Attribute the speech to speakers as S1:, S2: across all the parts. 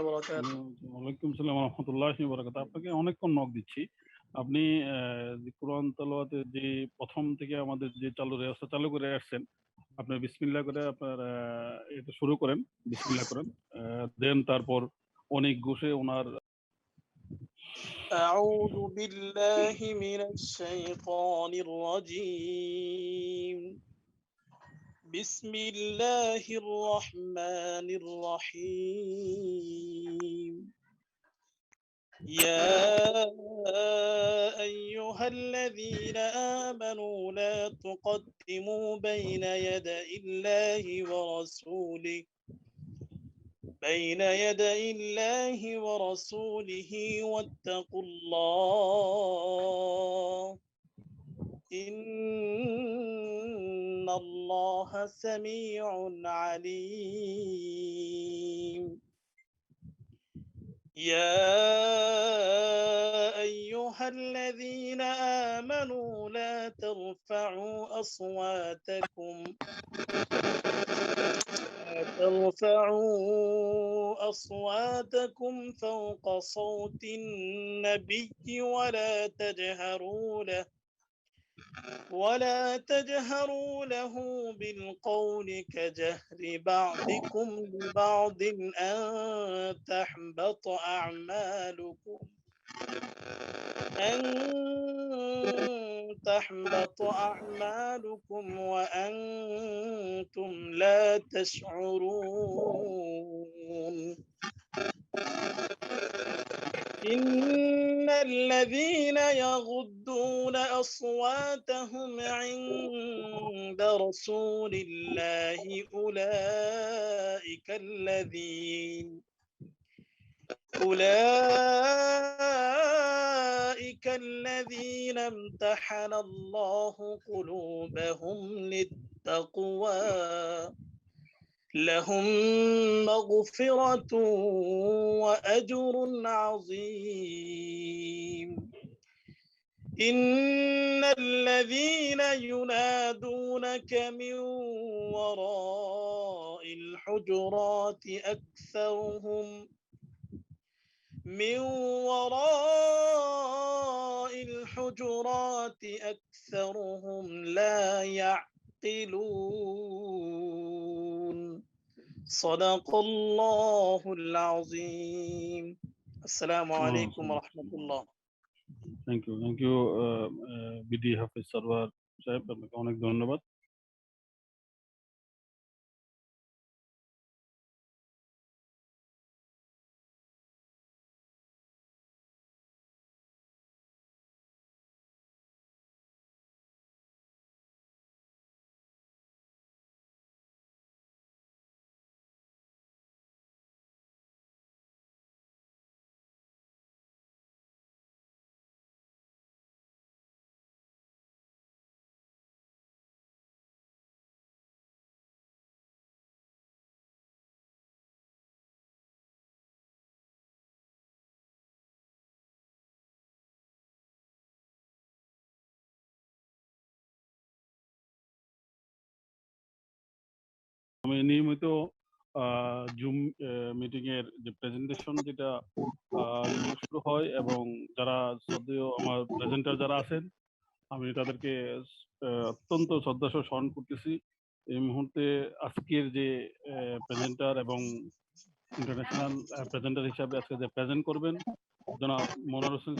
S1: وبركاته।
S2: ওয়ালাইকুম আসসালাম ওয়া রাহমাতুল্লাহি ওয়া বারাকাতুহু। আপনাকে অনেকক্ষণ নক দিচ্ছি। আপনি কোরআন তেলাওয়াতের যে প্রথম থেকে আমাদের যে রেওয়াজটা চালু করে আসছেন, আপনি বিসমিল্লাহ করে আপনার এটা শুরু করেন, বিসমিল্লাহ করেন, দেন তারপর অনেক ঘোষে ওনার
S1: أعوذ بالله من الشيطان الرجيم. بسم الله الرحمن الرحيم. يا أيها الذين آمنوا لا تقدموا بين يدي الله ورسوله واتقوا الله إن الله سميع عليم. يا أيها الذين آمنوا لا ترفعوا أصواتكم فوق صوت النبي ولا تجهروا له بالقول كجهر بعضكم لبعض أن تحبط أعمالكم وأنتم لا تشعرون. إن الذين يغضون أصواتهم عند رسول الله أولئك الذين امتحن الله قلوبهم للتقوى لهم مغفرة وأجر عظيم. إن الذين ينادونك من وراء الحجرات أكثرهم لا يعقلون. صدق الله العظيم. السلام عليكم ورحمة الله.
S2: থ্যাংক ইউ বিডি হাফিজ সারওয়ার সাহেব, আপনাকে অনেক ধন্যবাদ। আমি নিয়মিত জুম মিটিং এর যে প্রেজেন্টেশন যেটা শুরু হয়, এবং যারা শ্রদ্ধেয় আমার প্রেজেন্টার যারা আছেন, আমি তাদেরকে অত্যন্ত শ্রদ্ধার সাথে স্মরণ করতেছি। এই মুহূর্তে আজকের যে প্রেজেন্টার এবং ইন্টারন্যাশনাল প্রেজেন্টার হিসাবে আজকে যে প্রেজেন্ট করবেন জনাব মনোয়ার হোসেন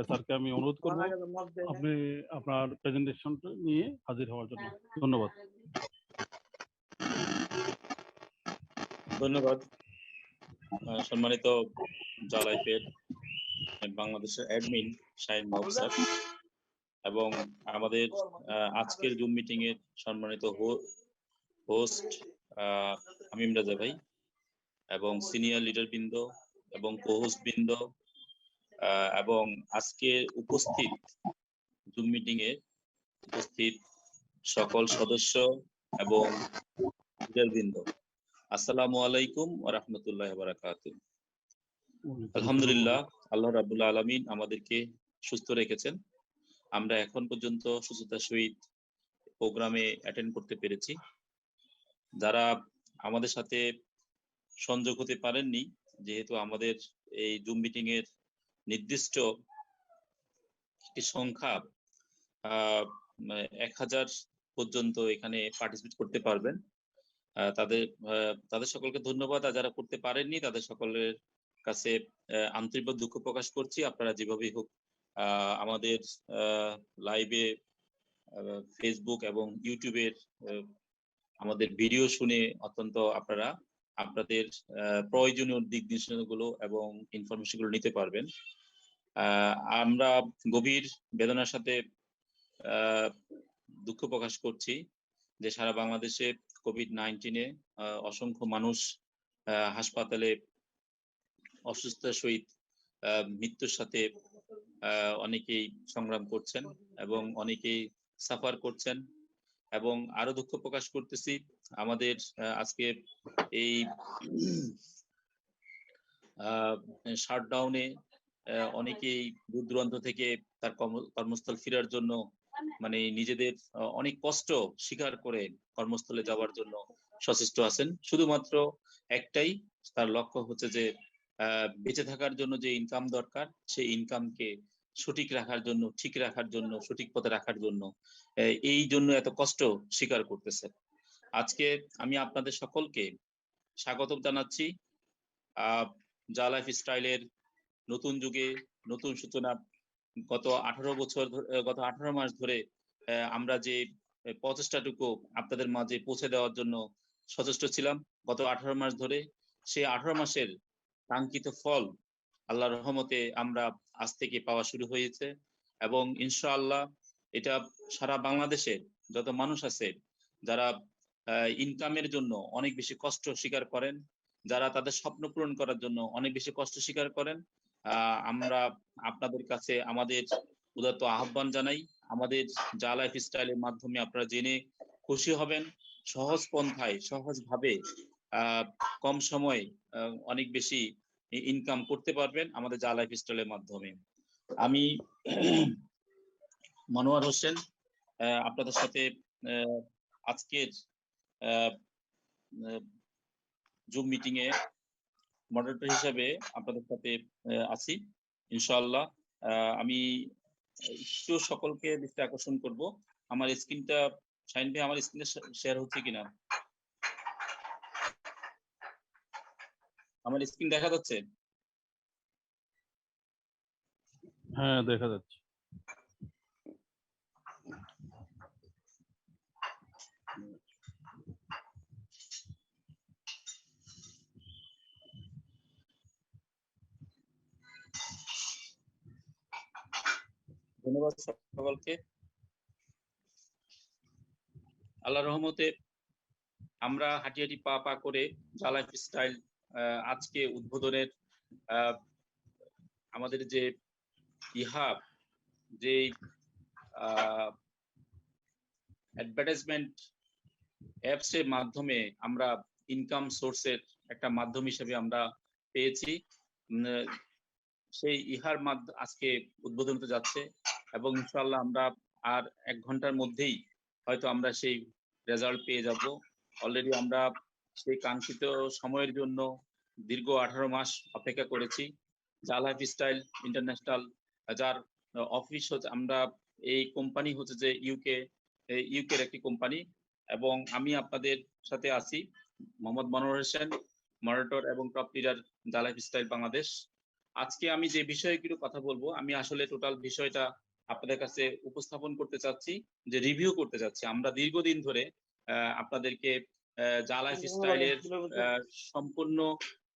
S2: স্যারকে আমি অনুরোধ করব আপনি আপনার প্রেজেন্টেশনটা নিয়ে হাজির হওয়ার জন্য। ধন্যবাদ।
S3: ধন্যবাদ সম্মানিত জালাইফের বাংলাদেশের অ্যাডমিন শাহিন মাহবুব স্যার এবং আমাদের আজকের জুম মিটিং এর সম্মানিত হোস্ট আমিম রাজা ভাই এবং সিনিয়র লিডার বৃন্দ এবং কো-হোস্ট বৃন্দ এবং আজকে উপস্থিত জুম মিটিং এ উপস্থিত সকল সদস্য এবং লিডার বৃন্দ, আসসালামু আলাইকুম ওয়া রাহমাতুল্লাহি ওয়া বারাকাতুহু। আলহামদুলিল্লাহ, আল্লাহ রাব্বুল আলামিন আমাদেরকে সুস্থ রেখেছেন। আমরা এখন পর্যন্ত সুস্থতার সহিত প্রোগ্রামে অ্যাটেন্ড করতে পেরেছি। যারা আমাদের সাথে সংযোগ হতে পারেননি যেহেতু আমাদের এই জুম মিটিং এর নির্দিষ্ট একটি সংখ্যা 1000 পর্যন্ত এখানে পার্টিসিপেট করতে পারবেন। তাদের সকলকে ধন্যবাদ, আর যারা করতে পারেননি তাদের সকলের কাছে আন্তরিক দুঃখ প্রকাশ করছি। আপনারা যেভাবেই হোক আমাদের লাইভে ফেসবুক এবং ইউটিউবের আমাদের ভিডিও শুনে অত্যন্ত আপনারা আপনাদের প্রয়োজনীয় দিক নির্দেশনাগুলো এবং ইনফরমেশনগুলো নিতে পারবেন। আমরা গভীর বেদনার সাথে দুঃখ প্রকাশ করছি যে সারা বাংলাদেশে কোভিড-19 অসংখ্য মানুষ হাসপাতালে অসুস্থতার সহিত মৃত্যুর সাথে অনেকেই সংগ্রাম করছেন এবং অনেকেই সাফার করছেন। এবং আরো দুঃখ প্রকাশ করতেছি আমাদের আজকে এই শাটডাউনে অনেকেই দূর দূরান্ত থেকে তার কর্মস্থল ফেরার জন্য মানে নিজেদের অনেক কষ্ট স্বীকার করে কর্মস্থলে যাওয়ার জন্য সচেষ্ট আছেন। শুধুমাত্র একটাই তার লক্ষ্য হচ্ছে যে বেঁচে থাকার জন্য যে ইনকাম দরকার সেই ইনকামকে সঠিক রাখার জন্য, ঠিক রাখার জন্য, সঠিক পথে রাখার জন্য এই জন্য এত কষ্ট স্বীকার করতেছে। আজকে আমি আপনাদের সকলকে স্বাগত জানাচ্ছি জা লাইফ স্টাইলের নতুন যুগে নতুন সূচনা। গত 18 মাস ধরে আমরা যে প্রচেষ্টাটুকু আপনাদের মাঝে পৌঁছে দেওয়ার জন্য সচেষ্ট ছিলাম গত 18 মাস ধরে, সেই 18 মাসের কাঙ্ক্ষিত ফল আল্লাহর রহমতে আমরা আজ থেকে পাওয়া শুরু হয়েছে। এবং ইনশাআল্লাহ এটা সারা বাংলাদেশে যত মানুষ আছে যারা ইনকামের জন্য অনেক বেশি কষ্ট স্বীকার করেন, যারা তাদের স্বপ্ন পূরণ করার জন্য অনেক বেশি কষ্ট স্বীকার করেন, আমরা আপনাদের কাছে আমাদের উদাত্ত আহ্বান জানাই। আমাদের জা লাইফ স্টাইলের মাধ্যমে আপনারা জেনে খুশি হবেন, সহজ পন্থায় সহজভাবে কম সময়ে অনেক বেশি ইনকাম করতে পারবেন আমাদের জা লাইফ স্টাইলের মাধ্যমে। আমি মনোয়ার হোসেন আপনাদের সাথে আজকের জুম মিটিং এ মডারেটর হিসেবে আপনাদের সাথে আছি ইনশাআল্লাহ। আমি একটু সকলকে দৃষ্টি আকর্ষণ করব, আমার স্ক্রিনটা শাইন ভাই আমার স্ক্রিনে শেয়ার হচ্ছে কিনা? আমার স্ক্রিন দেখা যাচ্ছে?
S2: হ্যাঁ, দেখা যাচ্ছে।
S3: ধন্যবাদ সকলকে। আল্লাহর রহমতে আমরা হাঁটি হাঁটি পা পা করে জা লাইফ স্টাইল আজকে উদ্বোধনের আমাদের যে যে অ্যাডভার্টাইজমেন্ট অ্যাপস এর মাধ্যমে আমরা ইনকাম সোর্সের একটা মাধ্যম হিসেবে আমরা পেয়েছি, সেই আজকে উদ্বোধন হতে যাচ্ছে এবং ইনশাআল্লাহ আমরা আর 1 ঘন্টার মধ্যেই হয়তো আমরা সেই রেজাল্ট পেয়ে যাব। অলরেডি আমরা সেই কাঙ্ক্ষিত সময়ের জন্য দীর্ঘ 18 মাস অপেক্ষা করেছি। জা লাইফ স্টাইল ইন্টারন্যাশনাল যার অফিস হচ্ছে, আমরা এই কোম্পানি হচ্ছে যে ইউকের একটি কোম্পানি এবং আমি আপনাদের সাথে আছি মোহাম্মদ মনোয়ার হোসেন, মডারেটর এবং টপ লিডার জা লাইফ স্টাইল বাংলাদেশ। আজকে আমি যে বিষয়গুলো কথা বলবো, আমি আসলে টোটাল বিষয়টা আপনাদের কাছে উপস্থাপন করতে চাচ্ছি, যে রিভিউ করতে চাচ্ছি। আমরা দীর্ঘদিন ধরে আপনাদেরকে জা লাইফ স্টাইলের সম্পূর্ণ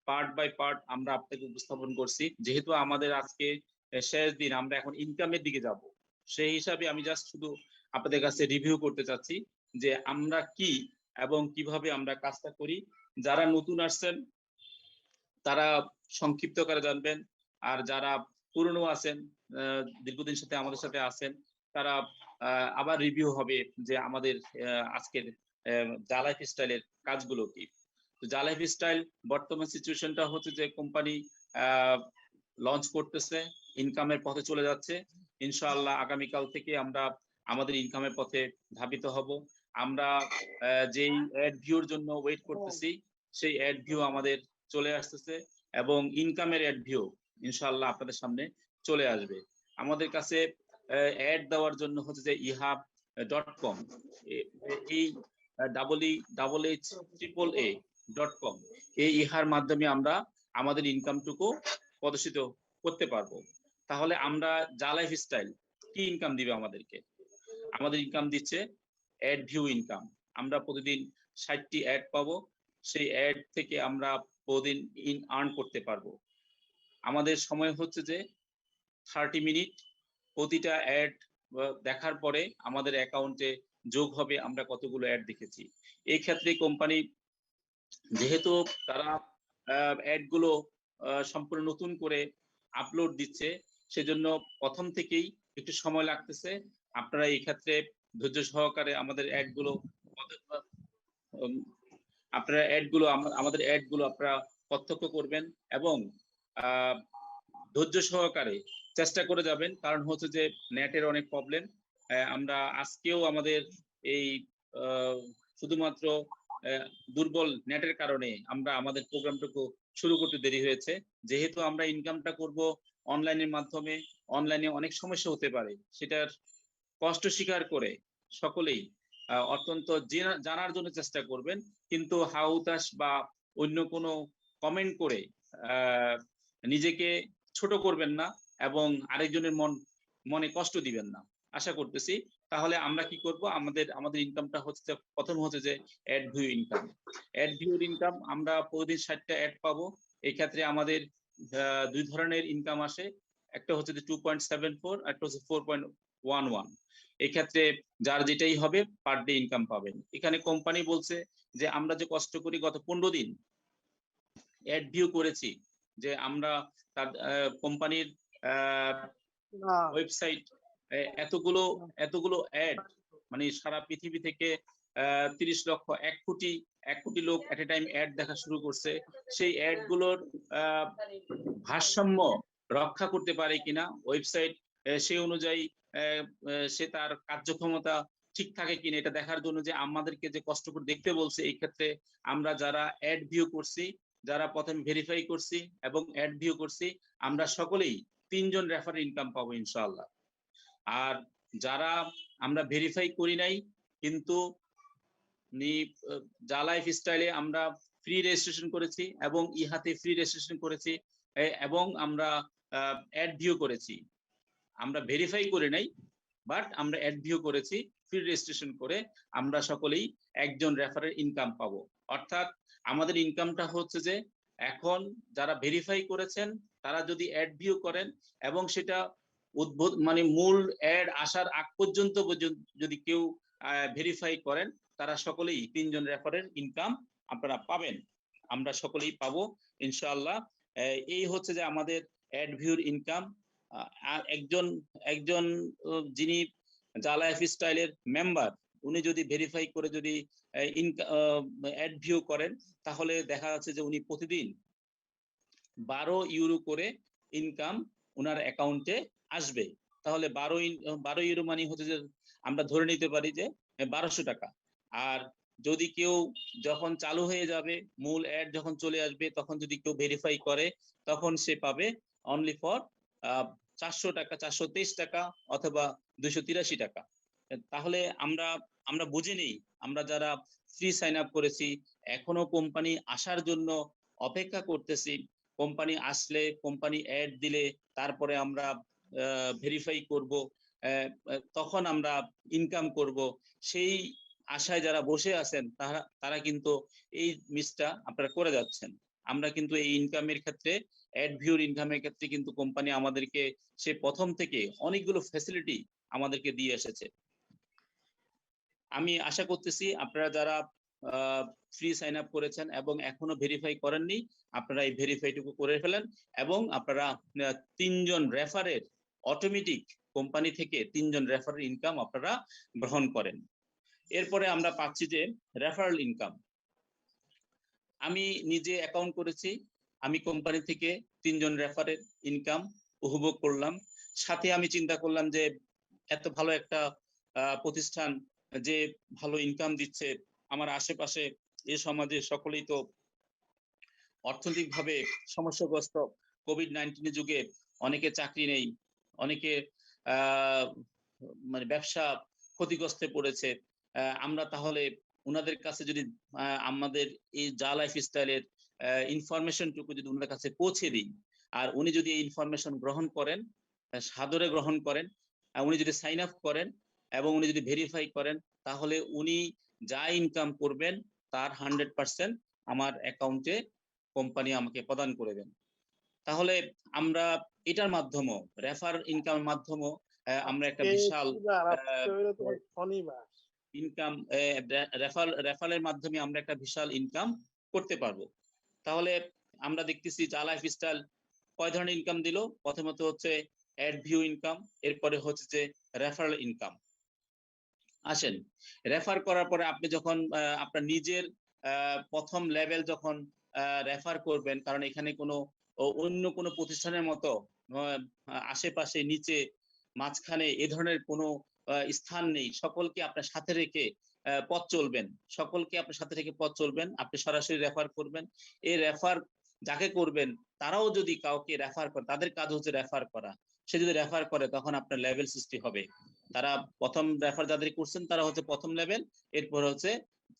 S3: পার্ট বাই পার্ট আমরা আপনাকে উপস্থাপন করছি। যেহেতু আমাদের আজকে শেষ দিন, আমরা এখন ইনকামের দিকে যাব, সেই হিসাবে আমি জাস্ট শুধু আপনাদের কাছে রিভিউ করতে চাচ্ছি যে আমরা কি এবং কিভাবে আমরা কাজটা করি। যারা নতুন আসছেন তারা সংক্ষিপ্ত করে জানবেন, আর যারা পুরনো আছেন দীর্ঘদিন সাথে আমাদের সাথে আছেন তারা আবার রিভিউ হবে যে আমাদের আজকের জা লাইফ স্টাইলের কাজগুলো কি। তো জা লাইফ স্টাইল বর্তমান সিচুয়েশনটা হচ্ছে যে কোম্পানি লঞ্চ করতেছে, ইনকামের পথে চলে যাচ্ছে। ইনশাআল্লাহ আগামীকাল থেকে আমরা আমাদের ইনকামের পথে ধাবিত হব। আমরা যেই অ্যাড ভিউর জন্য ওয়েট করতেছি সেই অ্যাড ভিউ আমাদের চলে আসতেছে। এবং ইনকামের অ্যাড ভিউ ইনশাআল্লাহ আপনাদের সামনে চলে আসবে। আমাদের কাছে অ্যাড দেওয়ার জন্য হচ্ছে যে ihub.com, এই EEHAAA.com, এই ইহার মাধ্যমে আমরা আমাদের ইনকামটুকু প্রদর্শিত করতে পারবো। তাহলে আমরা যা লাইফস্টাইল কি ইনকাম দিবে আমাদেরকে? আমাদের ইনকাম দিচ্ছে অ্যাড ভিউ ইনকাম। আমরা প্রতিদিন 60টি অ্যাড পাবো, সেই অ্যাড থেকে আমরা প্রতিদিন আর্ন করতে পারবো। আমাদের সময় হচ্ছে যে 30 মিনিট। প্রতিটা অ্যাড দেখার পরে আমাদের অ্যাকাউন্টে যোগ হবে আমরা কতগুলো অ্যাড দেখেছি। এই ক্ষেত্রে কোম্পানি যেহেতু তারা অ্যাড গুলো সম্পূর্ণ নতুন করে আপলোড দিচ্ছে, সেজন্য প্রথম থেকেই একটু সময় লাগতেছে। আপনারা এই ক্ষেত্রে ধৈর্য সহকারে আমাদের অ্যাড গুলো আমাদের অ্যাড গুলো আপনারা প্রত্যক্ষ করবেন এবং ধৈর্য সহকারে চেষ্টা করে যাবেন। কারণ হচ্ছে যে নেটের অনেক প্রবলেম। আমরা আজকেও আমাদের এই শুধুমাত্র দুর্বল নেটের কারণে আমরা আমাদের প্রোগ্রামটুকু শুরু করতে দেরি হয়েছে। যেহেতু আমরা ইনকামটা করব অনলাইনের মাধ্যমে, অনলাইনে অনেক সমস্যা হতে পারে, সেটার কষ্ট স্বীকার করে সকলেই অত্যন্ত জানার জন্য চেষ্টা করবেন, কিন্তু হাউতাস বা অন্য কোনো কমেন্ট করে নিজেকে ছোট করবেন না এবং আরেকজনের মনে কষ্ট দিবেন না, আশা করতেছি। তাহলে আমরা কি করব, আমাদের ইনকামটা হচ্ছে প্রথম হচ্ছে যে add view income. Add view income আমরা প্রতিদিন 60টা অ্যাড পাবো। এই ক্ষেত্রে আমাদের দুই ধরনের ইনকাম আসে, একটা হচ্ছে যে 2.74, একটা হচ্ছে 4.11। এই ক্ষেত্রে যার যেটাই হবে পার ডে ইনকাম পাবেন। এখানে কোম্পানি বলছে যে আমরা যে কষ্ট করি গত 15 দিন অ্যাড ভিউ করেছি, যে আমরা তার কোম্পানির ওয়েবসাইট এতগুলো অ্যাড, মানে সারা পৃথিবী থেকে 30 লক্ষ 1 কোটি লোক এট এ টাইম অ্যাড দেখা শুরু করছে। সেই অ্যাড গুলোর ভারসাম্য রক্ষা করতে পারে কিনা ওয়েবসাইট, সেই অনুযায়ী সে তার কার্যক্ষমতা ঠিক থাকে কিনা এটা দেখার জন্য যে আমাদেরকে যে কষ্ট করে দেখতে বলছে। এই ক্ষেত্রে আমরা যারা অ্যাড ভিউ করছি, যারা প্রথমে ভেরিফাই করছি এবং অ্যাড ভিউ করছি, আমরা সকলেই 3 জন রেফারের ইনকাম পাবো ইনশাআল্লাহ। আর যারা আমরা ভেরিফাই করি নাই কিন্তু যা লাইফ স্টাইলে আমরা ফ্রি রেজিস্ট্রেশন করেছি এবং ইহাতে ফ্রি রেজিস্ট্রেশন করেছি এবং আমরা অ্যাড ভিউ করেছি, আমরা ভেরিফাই করে নাই বাট আমরা অ্যাড ভিউ করেছি ফ্রি রেজিস্ট্রেশন করে, আমরা সকলেই একজন রেফারের ইনকাম পাবো। অর্থাৎ আমাদের ইনকামটা হচ্ছে যে এখন যারা ভেরিফাই করেছেন তারা যদি অ্যাড ভিউ করেন এবং সেটা মানে মূল অ্যাড আসার আগ পর্যন্ত যদি কেউ ভেরিফাই করেন, তারা সকলেই 3 জন রেফারের ইনকাম আপনারা পাবেন, আমরা সকলেই পাবো ইনশাআল্লাহ। এই হচ্ছে যে আমাদের অ্যাড ভিউর ইনকাম। একজন যিনি যা লাইফ স্টাইলের মেম্বার, উনি যদি ভেরিফাই করে যদি অ্যাড ভিউ করেন, তাহলে দেখা যাচ্ছে যে উনি প্রতিদিন 12 ইউরো করে ইনকাম ওনার অ্যাকাউন্টে আসবে। তাহলে 12 ইউরো মানে হচ্ছে যে আমরা ধরে নিতে পারি যে 1200 টাকা। আর যদি কেউ যখন চালু হয়ে যাবে, মূল অ্যাড যখন চলে আসবে, তখন যদি কেউ ভেরিফাই করে, তখন সে পাবে অনলি ফর 400 টাকা, 423 টাকা অথবা 283 টাকা। তাহলে আমরা বুঝে নিই, আমরা যারা ফ্রি সাইন আপ করেছি, এখনো কোম্পানি আসার জন্য অপেক্ষা করতেছি, কোম্পানি আসলে, কোম্পানি অ্যাড দিলে তারপরে আমরা ভেরিফাই করব, তখন আমরা ইনকাম করব, সেই আশায় যারা বসে আছেন তারা কিন্তু এই মিসটা আপনারা করে যাচ্ছেন। আমরা কিন্তু এই ইনকামের ক্ষেত্রে, অ্যাড ভিউর ইনকামের ক্ষেত্রে কিন্তু কোম্পানি আমাদেরকে সে প্রথম থেকে অনেকগুলো ফ্যাসিলিটি আমাদেরকে দিয়ে এসেছে। আমি আশা করতেছি আপনারা যারা ফ্রি সাইন আপ করেছেন এবং এখনো ভেরিফাই করেননি, আপনারা এই ভেরিফাইটুকু করে ফেলেন এবং আপনারা 3 জন রেফারের অটোমেটিক কোম্পানি থেকে 3 জন রেফারের ইনকাম আপনারা গ্রহণ করেন। এরপরে আমরা পাচ্ছি যে রেফারেল ইনকাম। আমি নিজে অ্যাকাউন্ট করেছি, আমি কোম্পানি থেকে 3 জন রেফারের ইনকাম উপভোগ করলাম। সাথে আমি চিন্তা করলাম যে এত ভালো একটা প্রতিষ্ঠান যে ভালো ইনকাম দিচ্ছে, আমার আশেপাশে এই সমাজে সকলেই তো অর্থনৈতিকভাবে সমস্যাগ্রস্ত কোভিড-19 যুগে অনেকে চাকরি নেই, অনেকে মানে ব্যবসা ক্ষতিগ্রস্তে পড়েছে। আমরা তাহলে ওনাদের কাছে যদি আমাদের এই জা লাইফস্টাইলের ইনফরমেশনটুকু যদি ওনাদের কাছে পৌঁছে দিই, আর উনি যদি এই ইনফরমেশন গ্রহণ করেন, সাদরে গ্রহণ করেন, উনি যদি সাইন আপ করেন এবং উনি যদি ভেরিফাই করেন, তাহলে উনি যা ইনকাম করবেন তার 100% আমার অ্যাকাউন্টে কোম্পানি আমাকে প্রদান করে দেন। তাহলে আমরা এটার মাধ্যমেও রেফার ইনকামের মাধ্যমেও আমরা একটা বিশাল ইনকাম রেফারের মাধ্যমে আমরা একটা বিশাল ইনকাম করতে পারবো। তাহলে আমরা দেখতেছি জা লাইফস্টাইল কয় ধরনের ইনকাম দিল। প্রথমত হচ্ছে অ্যাড ভিউ ইনকাম, এরপরে হচ্ছে যে রেফারেল ইনকাম। আসেন, রেফার করার পরে আপনি যখন আপনার নিজের প্রথম লেভেল যখন রেফার করবেন, কারণ এখানে কোনো অন্য কোনো প্রতিষ্ঠানের মতো আশেপাশে নিচে মাঝখানে এ ধরনের কোনো স্থান নেই। সকলকে আপনার সাথে রেখে পথ চলবেন, সকলকে আপনার সাথে রেখে পথ চলবেন। আপনি সরাসরি রেফার করবেন। এই রেফার যাকে করবেন তারাও যদি কাউকে রেফার করে, তাদের কাজ হচ্ছে রেফার করা। সে যদি রেফার করে তখন আপনার লেভেল সৃষ্টি হবে। তারা প্রথম রেফার যাদের করছেন তারা হচ্ছে প্রথম লেভেল, এরপর হচ্ছে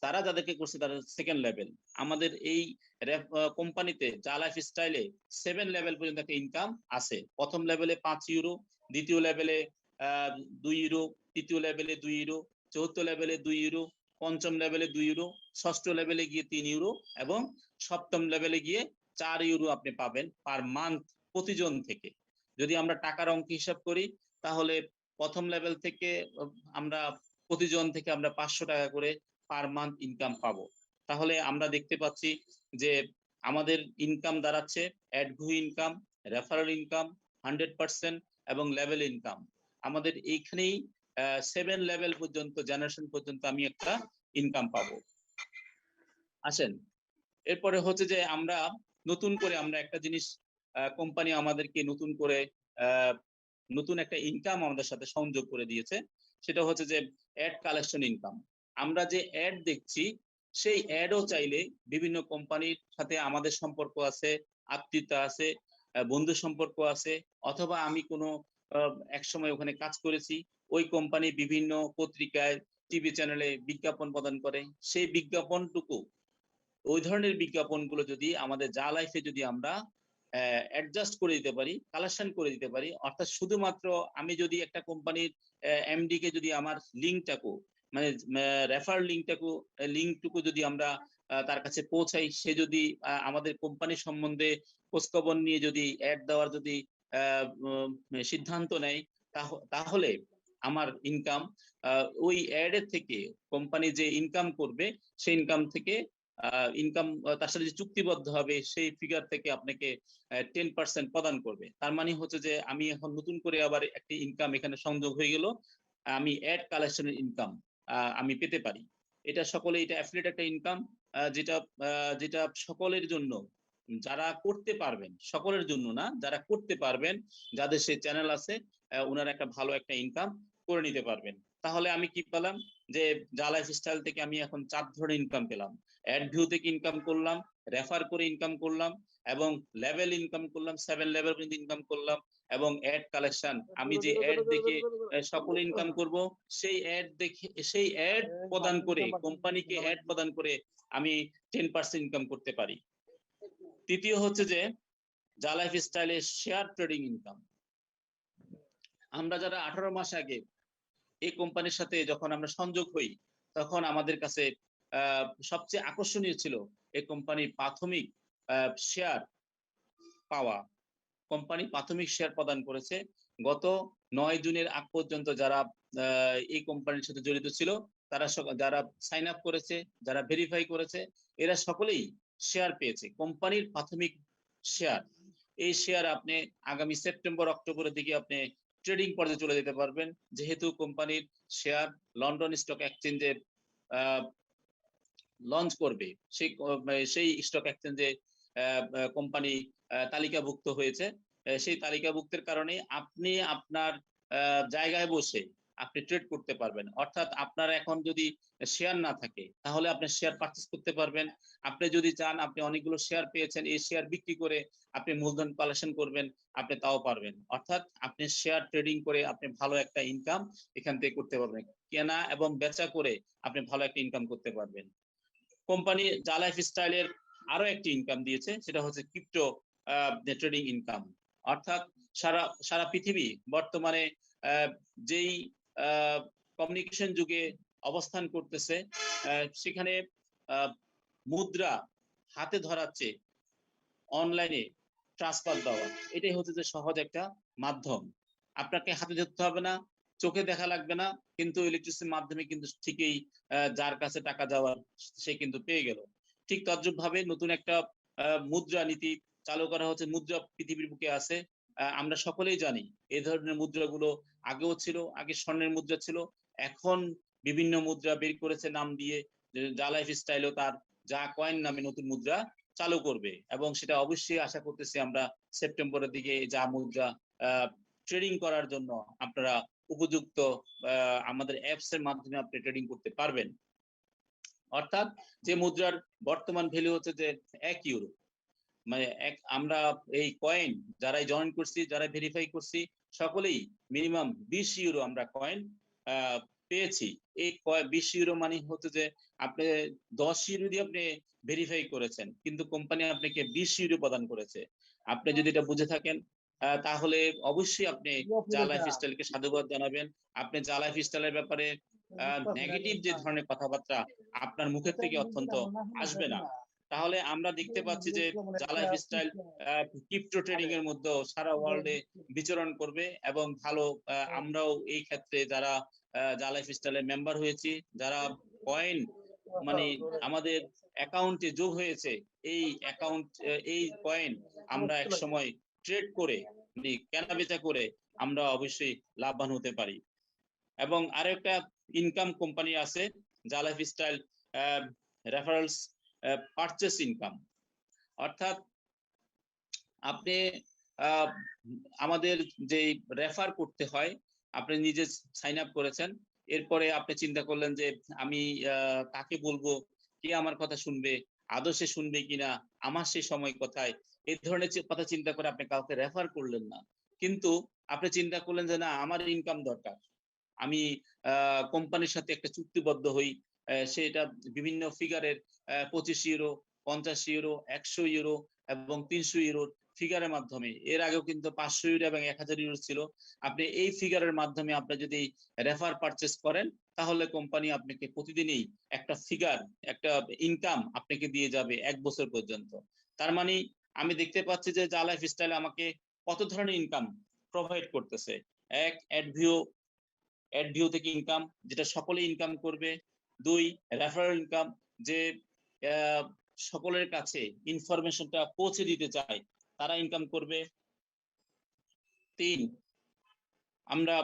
S3: তারা যাদেরকে করছে তারা সেকেন্ড লেভেল। আমাদের এই কোম্পানিতে জা লাইফস্টাইলে 7 লেভেল পর্যন্ত একটা ইনকাম আছে। প্রথম লেভেলে 5 ইউরো, দ্বিতীয় লেভেলে 2 ইউরো, তৃতীয় লেভেলে 2 ইউরো, চতুর্থ লেভেলে 2 ইউরো, পঞ্চম লেভেলে 2 ইউরো, ষষ্ঠ লেভেলে গিয়ে 3 ইউরো এবং সপ্তম লেভেলে গিয়ে 4 ইউরো আপনি পাবেন পার মান্থ প্রতিজন থেকে। যদি আমরা টাকার অঙ্ক হিসাব করি তাহলে প্রথম লেভেল থেকে আমরা প্রতিজন থেকে আমরা 500 টাকা করে পার মান্থ ইনকাম পাবো। তাহলে আমরা দেখতে পাচ্ছি যে আমাদের ইনকাম দাঁড়াচ্ছে add view income, referral income 100% এবং লেভেল ইনকাম। আমাদের এইখানেই 7 লেভেল পর্যন্ত, জেনারেশন পর্যন্ত আমি একটা ইনকাম পাবো। আসেন, এরপরে হচ্ছে যে আমরা নতুন করে আমরা একটা জিনিস কোম্পানি আমাদেরকে নতুন করে নতুন একটা ইনকাম আমাদের সাথে সংযোগ করে দিয়েছে। সেটা হচ্ছে যে অ্যাড কালেকশন ইনকাম। আমরা যে অ্যাড দেখছি সেই অ্যাডও চাইলে বিভিন্ন কোম্পানির সাথে আমাদের সম্পর্ক আছে, আত্মীয়তা আছে, বন্ধু সম্পর্ক আছে, অথবা আমি কোনো এক সময় ওখানে কাজ করেছি, ওই কোম্পানি বিভিন্ন পত্রিকায়, টিভি চ্যানেলে বিজ্ঞাপন প্রদান করে। সেই বিজ্ঞাপনটুকু, ওই ধরনের বিজ্ঞাপনগুলো যদি আমাদের জা লাইফে যদি আমরা অ্যাডজাস্ট করে দিতে পারি, কালেকশন করে দিতে পারি, অর্থাৎ শুধুমাত্র আমি যদি একটা কোম্পানির এমডি কে যদি আমার লিঙ্কটাকু মানে রেফার লিঙ্কটুকু যদি আমরা তার কাছে পৌঁছাই, সে যদি আমাদের কোম্পানি সম্বন্ধে খোঁজখবর নিয়ে যদি অ্যাড দেওয়ার যদি সিদ্ধান্ত নেয়, তাহলে আমার ইনকাম ওই অ্যাডের থেকে কোম্পানি যে ইনকাম করবে সেই ইনকাম থেকে ইনকাম তার সাথে যে চুক্তিবদ্ধ হবে সেই ফিগার থেকে আপনাকে 10% প্রদান করবে। তার মানে হচ্ছে যে আমি এখন নতুন করে আবার একটি ইনকাম এখানে সংযোগ হয়ে গেল, আমি অ্যাড কালেকশনের ইনকাম আমি পেতে পারি। এটা সকলে, এটা অ্যাফিলিয়েট একটা ইনকাম, যেটা যেটা সকলের জন্য, যারা করতে পারবেন, সকলের জন্য না, যারা করতে পারবেন, যাদের সেই চ্যানেল আছে, ওনারা একটা ভালো একটা ইনকাম করে নিতে পারবেন। তাহলে আমি কি পেলাম যে জা লাইফস্টাইল থেকে আমি এখন 4 ধরনের ইনকাম পেলাম। অ্যাড ভিউ থেকে ইনকাম করলাম, রেফার করে ইনকাম করলাম, এবং লেভেল ইনকাম করলাম, 7 লেভেল পর্যন্ত ইনকাম করলাম, এবং অ্যাড কালেকশন, আমি যে অ্যাড দেখে সকলে ইনকাম করব, সেই অ্যাড দেখে, সেই অ্যাড প্রদান করে, কোম্পানিকে অ্যাড প্রদান করে আমি 10% ইনকাম করতে পারি। তৃতীয় হচ্ছে যে জা লাইফস্টাইলে শেয়ার ট্রেডিং ইনকাম। আমরা যারা 18 মাস আগে এই কোম্পানির সাথে যখন আমরা সংযোগ হই, তখন আমাদের কাছে সবচেয়ে আকর্ষণীয় ছিল এই কোম্পানির প্রাথমিক শেয়ার পাওয়া। কোম্পানি প্রাথমিক শেয়ার প্রদান করেছে। গত 9 জুনের আগ পর্যন্ত যারা এই কোম্পানির সাথে জড়িত ছিল, তারা যারা সাইন আপ করেছে, যারা ভেরিফাই করেছে, এরা সকলেই শেয়ার পেয়েছে, কোম্পানির প্রাথমিক শেয়ার। এই শেয়ার আপনি আগামী সেপ্টেম্বর অক্টোবরের দিকে আপনি ট্রেডিং পর্যায়ে চলে যেতে পারবেন, যেহেতু কোম্পানির শেয়ার লন্ডন স্টক এক্সচেঞ্জে লঞ্চ করবে। সেই স্টক এক্সচেঞ্জে কোম্পানি তালিকাভুক্ত হয়েছে। সেই তালিকাভুক্তের কারণে আপনি আপনার জায়গায় বসে আপনি ট্রেড করতে পারবেন। অর্থাৎ আপনার এখন যদি শেয়ার না থাকে তাহলে আপনি শেয়ার পারচেজ করতে পারবেন। আপনি যদি চান আপনি অনেকগুলো শেয়ার পেয়েছেন, এই শেয়ার বিক্রি করে আপনি মূলধন কালেকশন করবেন, আপনি তাও পারবেন। অর্থাৎ আপনি শেয়ার ট্রেডিং করে আপনি ভালো একটা ইনকাম এখান থেকে করতে পারবেন। কেনা এবং বেচা করে আপনি ভালো একটা ইনকাম করতে পারবেন। কোম্পানি জা লাইফস্টাইলের আরো একটি ইনকাম দিয়েছে, সেটা হচ্ছে ক্রিপ্টো ট্রেডিং ইনকাম। অর্থাৎ সারা পৃথিবী বর্তমানে যেই কমিউনিকেশন যুগে অবস্থান করতেছে, সেখানে মুদ্রা হাতে ধরাচ্ছে, অনলাইনে ট্রান্সফার দেওয়া, এটাই হচ্ছে যে সহজ একটা মাধ্যম। আপনাকে হাতে ধরতে হবে না, চোখে দেখা লাগবে না, কিন্তু ইলেকট্রিসিটির মাধ্যমে কিন্তু ঠিকই যার কাছে টাকা যাওয়ার সে কিন্তু পেয়ে গেল। ঠিক তদ্রুপ ভাবে নতুন একটা মুদ্রা নীতি চালু করা হচ্ছে। মুদ্রা পৃথিবীর বুকে আছে, আমরা সকলেই জানি এই ধরনের মুদ্রাগুলো আগেও ছিল। আগে স্বর্ণের মুদ্রা ছিল, এখন বিভিন্ন মুদ্রা বের করেছে নাম দিয়ে। জা লাইফস্টাইলও তার জা কয়েন নামে নতুন মুদ্রা চালু করবে, এবং সেটা অবশ্যই আশা করতেছি আমরা সেপ্টেম্বরের দিকে যা মুদ্রা ট্রেডিং করার জন্য আপনারা উপযুক্ত আমাদের অ্যাপস এর মাধ্যমে আপনি ট্রেডিং করতে পারবেন। অর্থাৎ যে মুদ্রার বর্তমান ভ্যালু হচ্ছে যে 1 ইউরো, মানে আমরা এই কয়েন যারাই জয়েন করছি, যারা ভেরিফাই করছি, সকলেই মিনিমাম 20 ইউরো আমরা কয়েন পেয়েছি। এই 20 ইউরো মানে হচ্ছে যে আপনি 10 ইউরো দিয়ে আপনি ভেরিফাই করেছেন, কিন্তু কোম্পানি আপনাকে 20 ইউরো প্রদান করেছে। আপনি যদি এটা বুঝে থাকেন তাহলে অবশ্যই আপনি জা লাইফস্টাইলকে সাধুবাদ জানাবেন। আপনি জা লাইফস্টাইলের ব্যাপারে নেগেটিভ যে ধরনের কথাবার্তা আপনার মুখের থেকে অত্যন্ত আসবে না। তাহলে আমরা দেখতে পাচ্ছি যে জা লাইফস্টাইল ক্রিপ্টো ট্রেডিং এর মধ্যে সারা ওয়ার্ল্ডে বিচরণ করবে, এবং ভালো আমরাও এই ক্ষেত্রে যারা জা লাইফস্টাইলের মেম্বার হয়েছি, যারা কয়েন মানে আমাদের অ্যাকাউন্টে যোগ হয়েছে, এই অ্যাকাউন্ট এই কয়েন আমরা এক সময় ট্রেড করে কেনা বেচা করে আমরা অবশ্যই লাভবান হতে পারি। এবং আরেকটা ইনকাম কোম্পানি আছে জা লাইফস্টাইল রেফারেলস পারচেস ইনকাম। অর্থাৎ আপনি আমাদের যে রেফার করতে হয়, আপনি নিজে সাইন আপ করেছেন, এরপরে আপনি চিন্তা করলেন যে আমি কাকে বলবো, কে আমার কথা শুনবে, আদৌ সে শুনবে কিনা, আমার সেই সময় কোথায়, এই ধরনের কথা চিন্তা করে আপনি কাউকে রেফার করলেন না, কিন্তু আপনি চিন্তা করলেন যে না আমার ইনকাম দরকার, আমি কোম্পানির সাথে একটা চুক্তিবদ্ধ হই, সেটা বিভিন্ন ফিগারের 25 ইউরো, 50 ইউরো, 100 ইউরো এবং 300 ইউরোর ফিগারের মাধ্যমে। এর আগেও কিন্তু 500 ইউরো এবং 1000 ইউরো ছিল। আপনি এই ফিগারের মাধ্যমে আপনি যদি রেফার পারচেস করেন, তাহলে কোম্পানি আপনাকে প্রতিদিনই একটা ফিগার, একটা ইনকাম আপনাকে দিয়ে যাবে 1 বছর পর্যন্ত। তার মানে আমি দেখতে পাচ্ছি যে জা লাইফস্টাইল আমাকে কত ধরনের ইনকাম প্রোভাইড করতেছে। এক, অ্যাড ভিউ থেকে ইনকাম, যেটা সকলেই ইনকাম করবে। 2, রেফারেল ইনকাম, যে সকলের কাছে ইনফরমেশনটা পৌঁছে দিতে চায়, তারা ইনকাম করবে। 3, আমরা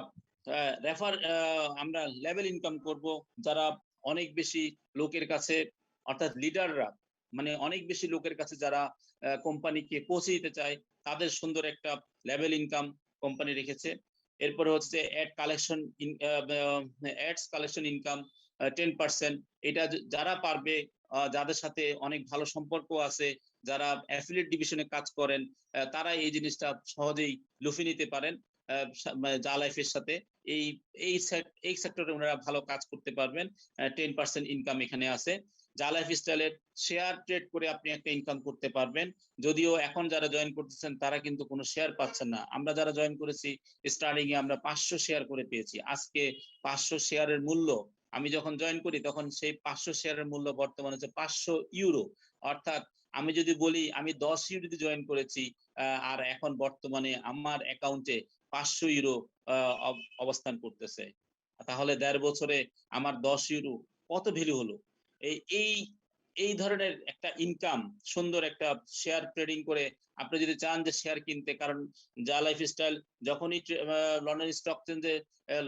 S3: আমরা লেভেল ইনকাম করব, যারা অনেক বেশি লোকের কাছে, অর্থাৎ লিডাররা, মানে অনেক বেশি লোকের কাছে যারা কোম্পানিকে পৌঁছে দিতে চায়, তাদের সুন্দর একটা লেভেল ইনকাম কোম্পানি রেখেছে। এরপরে হচ্ছে অ্যাডস কালেকশন ইনকাম 10%। এটা যারা পারবে, যাদের সাথে অনেক ভালো সম্পর্ক আছে, যারা অ্যাফিলিয়েট ডিভিশনে কাজ করেন, তারা এই জিনিসটা সহজেই লুফে নিতে পারেন জা লাইফের সাথে। এই সেক্টরে ওনারা ভালো কাজ করতে পারবেন। 10% ইনকাম এখানে আছে। জা লাইফস্টাইলের শেয়ার ট্রেড করে আপনি একটা ইনকাম করতে পারবেন। যদিও এখন যারা জয়েন করতেছেন তারা কিন্তু কোনো শেয়ার পাচ্ছেন না। আমরা যারা জয়েন করেছি স্টার্টিং এ আমরা 500 শেয়ার করে পেয়েছি। আজকে 500 শেয়ারের মূল্য, আমি যখন জয়েন করি তখন সেই 500 শেয়ারের মূল্য বর্তমানে হচ্ছে 500 ইউরো। অর্থাৎ আমি যদি বলি আমি 10 ইউরো দিয়ে জয়েন করেছি, আর এখন বর্তমানে আমার অ্যাকাউন্টে 500 ইউরো অবস্থান করতেছে, তাহলে 1.5 বছরে আমার 10 ইউরো কত ভ্যালু হলো। এই এই ধরনের একটা ইনকাম, সুন্দর একটা শেয়ার ট্রেডিং করে আপনি যদি চান যে শেয়ার কিনতে, কারণ জা লাইফস্টাইল যখনই লন্ডন স্টক এক্সচেঞ্জে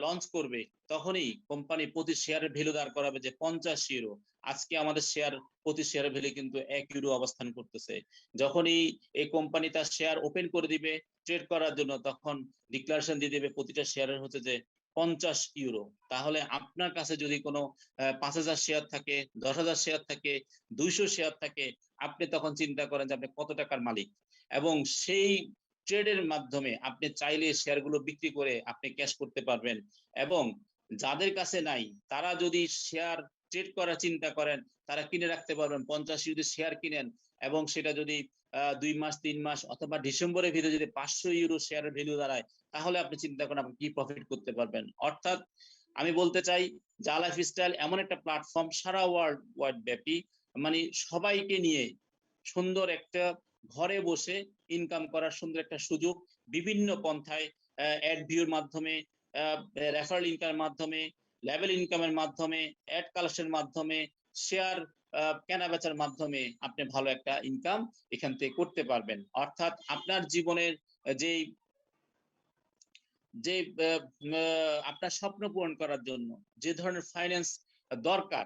S3: লঞ্চ করবে, তখনই কোম্পানি প্রতি শেয়ারের ভ্যালু দাঁড় করাবে যে 50 ইউরো। আজকে আমাদের শেয়ার প্রতি শেয়ারের ভ্যালু কিন্তু 1 ইউরো অবস্থান করতেছে। যখনই এই কোম্পানি তার শেয়ার ওপেন করে দিবে ট্রেড করার জন্য, তখন ডিক্লারেশন দিয়ে দেবে প্রতিটা শেয়ারের হচ্ছে যে 50 ইউরো। তাহলে আপনার কাছে যদি কোনো 5000 শেয়ার থাকে, 10,000 শেয়ার থাকে, 200 শেয়ার থাকে, আপনি তখন চিন্তা করেন যে আপনি কত টাকার মালিক। এবং সেই ট্রেডের মাধ্যমে আপনি চাইলে শেয়ারগুলো বিক্রি করে আপনি ক্যাশ করতে পারবেন। এবং যাদের কাছে নাই তারা যদি শেয়ার ট্রেড করার চিন্তা করেন, তারা কিনে রাখতে পারবেন। 50 যদি শেয়ার কিনেন এবং সেটা যদি 2 মাস 3 মাস অথবা ডিসেম্বরের ভিতরে যদি 500 ইউরো শেয়ারের ভ্যালু দাঁড়ায়, তাহলে আপনি চিন্তা করেন আপনি কি প্রফিট করতে পারবেন। অর্থাৎ আমি বলতে চাই যা লাইফস্টাইল এমন একটা প্ল্যাটফর্ম সারা ওয়ার্ল্ড ব্যাপী, মানে সবাইকে নিয়ে সুন্দর একটা ঘরে বসে ইনকাম করার সুন্দর একটা সুযোগ। বিভিন্ন পন্থায় অ্যাড ভিউর মাধ্যমে, রেফারেল ইনকামের মাধ্যমে, লেভেল ইনকামের মাধ্যমে, অ্যাড কালেকশনের মাধ্যমে, শেয়ার কেনা বেচার মাধ্যমে আপনি ভালো একটা ইনকাম এখান থেকে করতে পারবেন। অর্থাৎ আপনার জীবনের যে যে আপনার স্বপ্ন পূরণ করার জন্য যে ধরনের ফাইন্যান্স দরকার,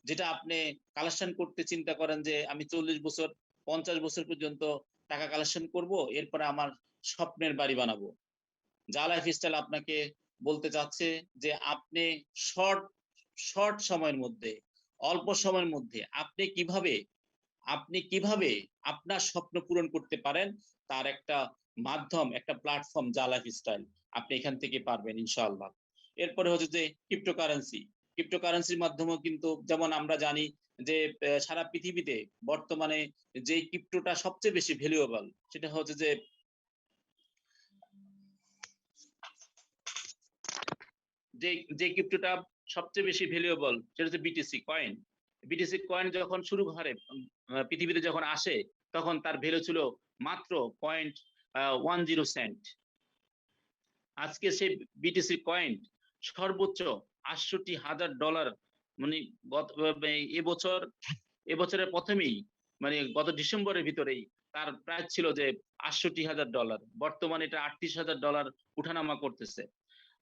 S3: যেটা আপনি কালেকশন করতে চিন্তা করেন যে আমি 40 বছর 50 বছর পর্যন্ত টাকা কালেকশন করব, এরপরে আমার স্বপ্নের বাড়ি বানাবো। যা লাইফস্টাইল আপনাকে বলতে চাচ্ছে যে আপনি শর্ট সময়ের মধ্যে, অল্প সময়ের মধ্যে আপনি কিভাবে আপনার স্বপ্ন পূরণ করতে পারেন তার একটা মাধ্যম, একটা প্ল্যাটফর্ম যা লাইফস্টাইল। আপনি এখান থেকে পারবেন ইনশাআল্লাহ। এরপরে হচ্ছে যে ক্রিপ্টোকারেন্সির মাধ্যমেও কিন্তু যেমন আমরা জানি যে সারা পৃথিবীতে বর্তমানে যে ক্রিপ্টোটা সবচেয়ে বেশি ভ্যালুয়েবল, সেটা হচ্ছে যে ক্রিপ্টোটা সবচেয়ে বেশি ভ্যালুয়েবল সেটা হচ্ছে বিটিসি কয়েন। বিটিসি কয়েন যখন শুরু করে পৃথিবীতে যখন আসে, তখন তার ভ্যালু ছিল মাত্র 0.10 সেন্ট। আজকে সেই বিটিসি কয়েন সর্বোচ্চ $68,000, মানে এবছরের প্রথমেই, মানে গত ডিসেম্বরের ভিতরেই তার প্রাইস ছিল যে $68,000। বর্তমানে এটা $38,000 উঠানামা করতেছে।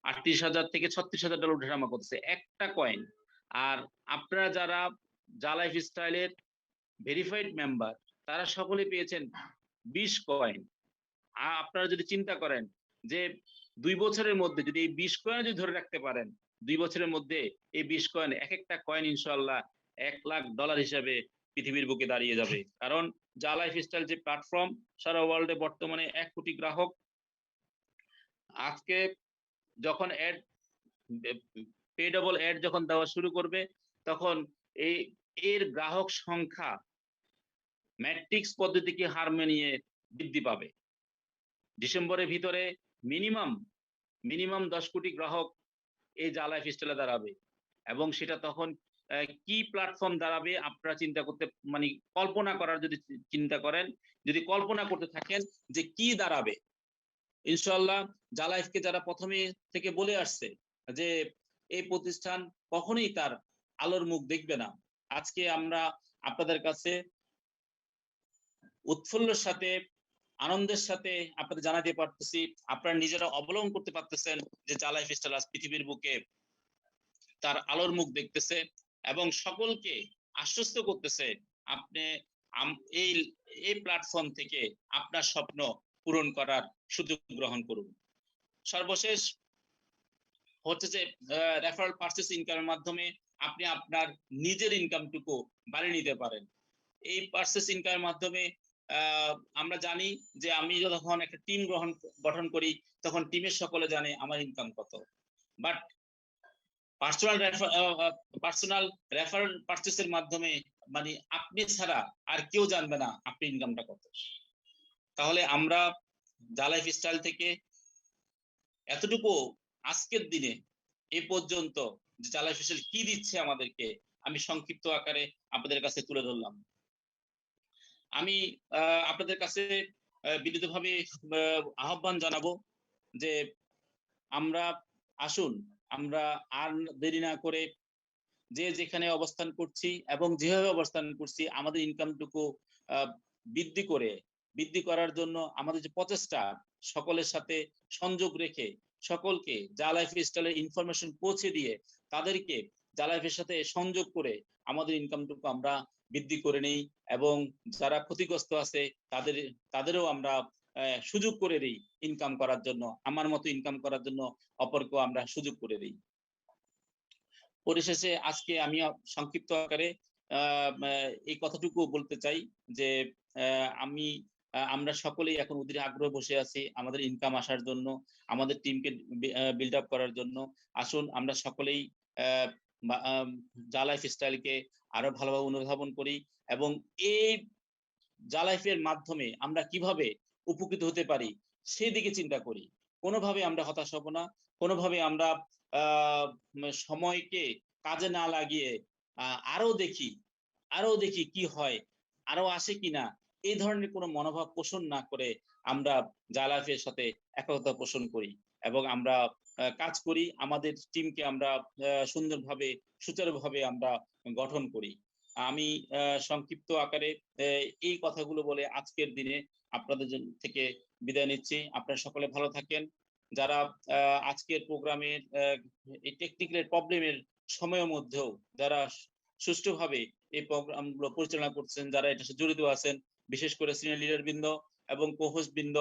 S3: 38,000 থেকে $36,000 উঠানামা করতেছে একটা কয়েন। আর আপনারা যারা যা লাইফস্টাইলের ভেরিফাইড মেম্বার, তারা সকলে পেয়েছেন 20 কয়েন। আপনারা যদি চিন্তা করেন যে 2 বছরের মধ্যে যদি এই 20 কয়েন যদি ধরে রাখতে পারেন, 2 বছরের মধ্যে এই 20 কয়েন, এক একটা কয়েন ইনশাআল্লাহ $1,00,000 হিসাবে পৃথিবীর বুকে দাঁড়িয়ে যাবে। কারণ যা লাইফস্টাইল যে প্ল্যাটফর্ম, সারা ওয়ার্ল্ডে বর্তমানে 1 কোটি গ্রাহক। আজকে যখন পেডেবল অ্যাড যখন দেওয়া শুরু করবে, তখন এর গ্রাহক সংখ্যা ম্যাট্রিক্স পদ্ধতিকে হার মানিয়ে বৃদ্ধি পাবে। ডিসেম্বরের ভিতরে মিনিমাম 10 কোটি গ্রাহক এই যা লাইফস্টাইলে দাঁড়াবে। এবং সেটা তখন কি প্ল্যাটফর্ম দাঁড়াবে আপনারা চিন্তা করতে, মানে কল্পনা করার, যদি চিন্তা করেন, যদি কল্পনা করতে থাকেন যে কি দাঁড়াবে। ইনশাআল্লাহ যা লাইফকে যারা প্রথমে থেকে বলে আসছে যে এই প্রতিষ্ঠান কখনোই তার আলোর মুখ দেখবে না, আজকে আমরা আপনাদের কাছে উৎফুল্লের সাথে, আনন্দের সাথে আপনাদের জানাতে পারতেছি, আপনারা নিজেরা অবলম্বন করতে পারতেছেন যে যা লাইফস্টাইল আজ পৃথিবীর বুকে তার আলোর মুখ দেখতেছে এবং সকলকে আশ্বস্ত করতেছে আপনি এই প্ল্যাটফর্ম থেকে আপনার স্বপ্ন পূরণ করার সুযোগ গ্রহণ করুন। সর্বশেষ হচ্ছে যে রেফারেল পারচেজ ইনকামের মাধ্যমে আপনি আপনার নিজের ইনকামটুকু বাড়িয়ে নিতে পারেন। এই পারচেজ ইনকামের মাধ্যমে আমরা জানি যে আমি যখন একটা টিম গঠন করি, তখন টিমের সকলে জানে আমার ইনকাম কত। বাট পার্সোনাল রেফারেল পারচেজের মাধ্যমে, মানে আপনি ছাড়া আর কেউ জানবে না আপনি ইনকামটা কত। তাহলে আমরা যা লাইফস্টাইল থেকে এতটুকু আজকের দিনে এ পর্যন্ত যে যা লাইফস্টাইল কি দিচ্ছে আমাদেরকে, আমি সংক্ষিপ্ত আকারে আপনাদের কাছে তুলে ধরলাম। আমি আপনাদের কাছে বিনীতভাবে আহ্বান জানাবো যে আমরা আসুন, আমরা আর দেরি না করে যে যেখানে অবস্থান করছি এবং যেভাবে অবস্থান করছি, আমাদের ইনকামটুকু বৃদ্ধি করার জন্য আমাদের যে প্রচেষ্টা, সকলের সাথে সংযোগ রেখে সকলকে যা লাইফস্টাইলের ইনফরমেশন পৌঁছে দিয়ে তাদেরকে যা লাইফের সাথে সংযোগ করে আমাদের ইনকামটুকু আমরা বৃদ্ধি করে নেই এবং যারা ক্ষতিগ্রস্ত আছে তাদেরও আমরা সুযোগ করে দিই ইনকাম করার জন্য, আমার মতো ইনকাম করার জন্য অপরকেও আমরা সুযোগ করে দিই। পরিশেষে আজকে আমি সংক্ষিপ্ত আকারে এই কথাটুকু বলতে চাই যে আমরা সকলেই এখন অধীর আগ্রহে বসে আছি আমাদের ইনকাম আসার জন্য, আমাদের টিমকে বিল্ড আপ করার জন্য। আসুন আমরা সকলেই জালাইফ স্টাইলকে আরো ভালোভাবে অনুধাবন করি এবং এই জালাইফের মাধ্যমে আমরা কিভাবে উপকৃত হতে পারি সেদিকে চিন্তা করি। কোনোভাবে আমরা হতাশ হব না, কোনোভাবে আমরা সময়কে কাজে না লাগিয়ে আরো দেখি কি হয়, আরো আসে কিনা, এই ধরনের কোনো মনোভাব পোষণ না করে আমরা জালাইফের সাথে একতা পোষণ করি এবং আমরা কাজ করি, আমাদের টিমকে আমরা সুন্দরভাবে সুচারুভাবে আমরা গঠন করি। আমি সংক্ষিপ্ত আকারে এই কথাগুলো বলে আজকের দিনে আপনাদের থেকে বিদায় নিচ্ছি। আপনারা সকলে ভালো থাকেন। যারা আজকের প্রোগ্রামের এই টেকনিক্যাল প্রবলেমের সময়ের মধ্যেও যারা সুষ্ঠুভাবে এই প্রোগ্রামগুলো পরিচালনা করছেন, যারা এটার সাথে জড়িত আছেন, বিশেষ করে সিনিয়র লিডার বৃন্দ এবং কোহোস্ট বৃন্দ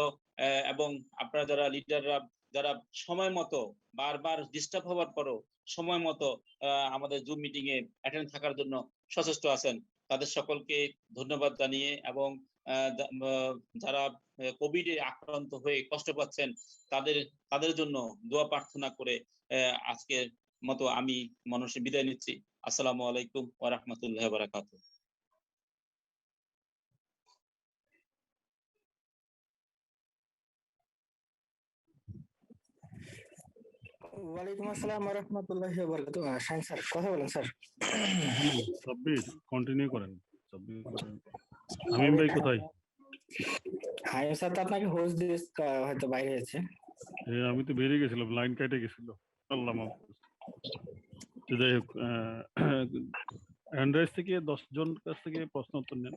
S3: এবং আপনারা যারা লিডাররা যারা সময় মতো বারবার ডিস্টার্ব হওয়ার পরও সময় মতো আমাদের জুম মিটিং এ অ্যাটেন্ড থাকার জন্য সচেষ্ট আছেন, তাদের সকলকে ধন্যবাদ জানিয়ে এবং যারা কোভিডে আক্রান্ত হয়ে কষ্ট পাচ্ছেন তাদের জন্য দোয়া প্রার্থনা করে আজকের মতো আমি মানুষের বিদায় নিচ্ছি। আসসালামু আলাইকুম ওয়া রাহমাতুল্লাহি ওয়া বারাকাতুহু।
S4: ওয়ালাইকুম আসসালাম ওয়া রাহমাতুল্লাহি ওয়া বারাকাতুহু। শাহিন স্যার কথা বলেন স্যার।
S2: সাব্বির কন্টিনিউ করেন। সাব্বির আমিন ভাই কোথায়?
S4: হাই স্যার, তো আপনাকে হোস্ট দিয়ে হয়তো বাইরে হয়েছে।
S2: আমি তো বেরিয়ে গেছিলাম, লাইন কেটে গেছিল। আল্লাহ মাফ। যাই হোক, অ্যান্ড্রয়েড থেকে 10 জন কাছ থেকে প্রশ্ন উত্তর নেন।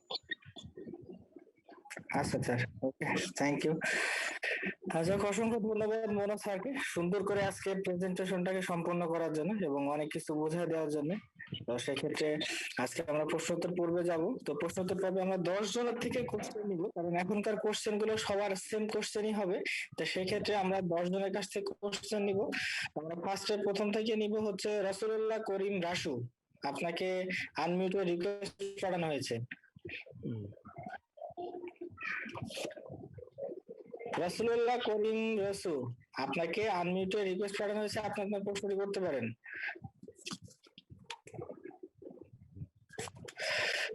S4: আচ্ছা স্যার, ওকে, থ্যাংক ইউ। আচ্ছা, অসংখ্য ধন্যবাদ মনোজ স্যারকে সুন্দর করে আজকে প্রেজেন্টেশনটাকে সম্পন্ন করার জন্য এবং অনেক কিছু বোঝায় দেওয়ার জন্য। তো সেক্ষেত্রে আজকে আমরা প্রশ্নোত্তর পর্বে যাব। তো প্রশ্নোত্তর পর্বে আমরা 10 জনের থেকে কোশ্চেন নিব, কারণ এখনকার কোশ্চেন গুলো সবার সেম কোশ্চেনই হবে। তো সেক্ষেত্রে আমরা 10 জনের কাছ থেকে কোশ্চেন নিব। আমরা প্রথম থেকে নিব হচ্ছে রাসূলুল্লাহ করিম রাসু। আপনাকে আনমিউটে রিকোয়েস্ট পাঠানো হয়েছে। রাসূলুল্লাহ করিম রাসু, আপনাকে আনমিউটে রিকোয়েস্ট পাঠানো হয়েছে, আপনি আপনার প্রশ্নটি করতে পারেন।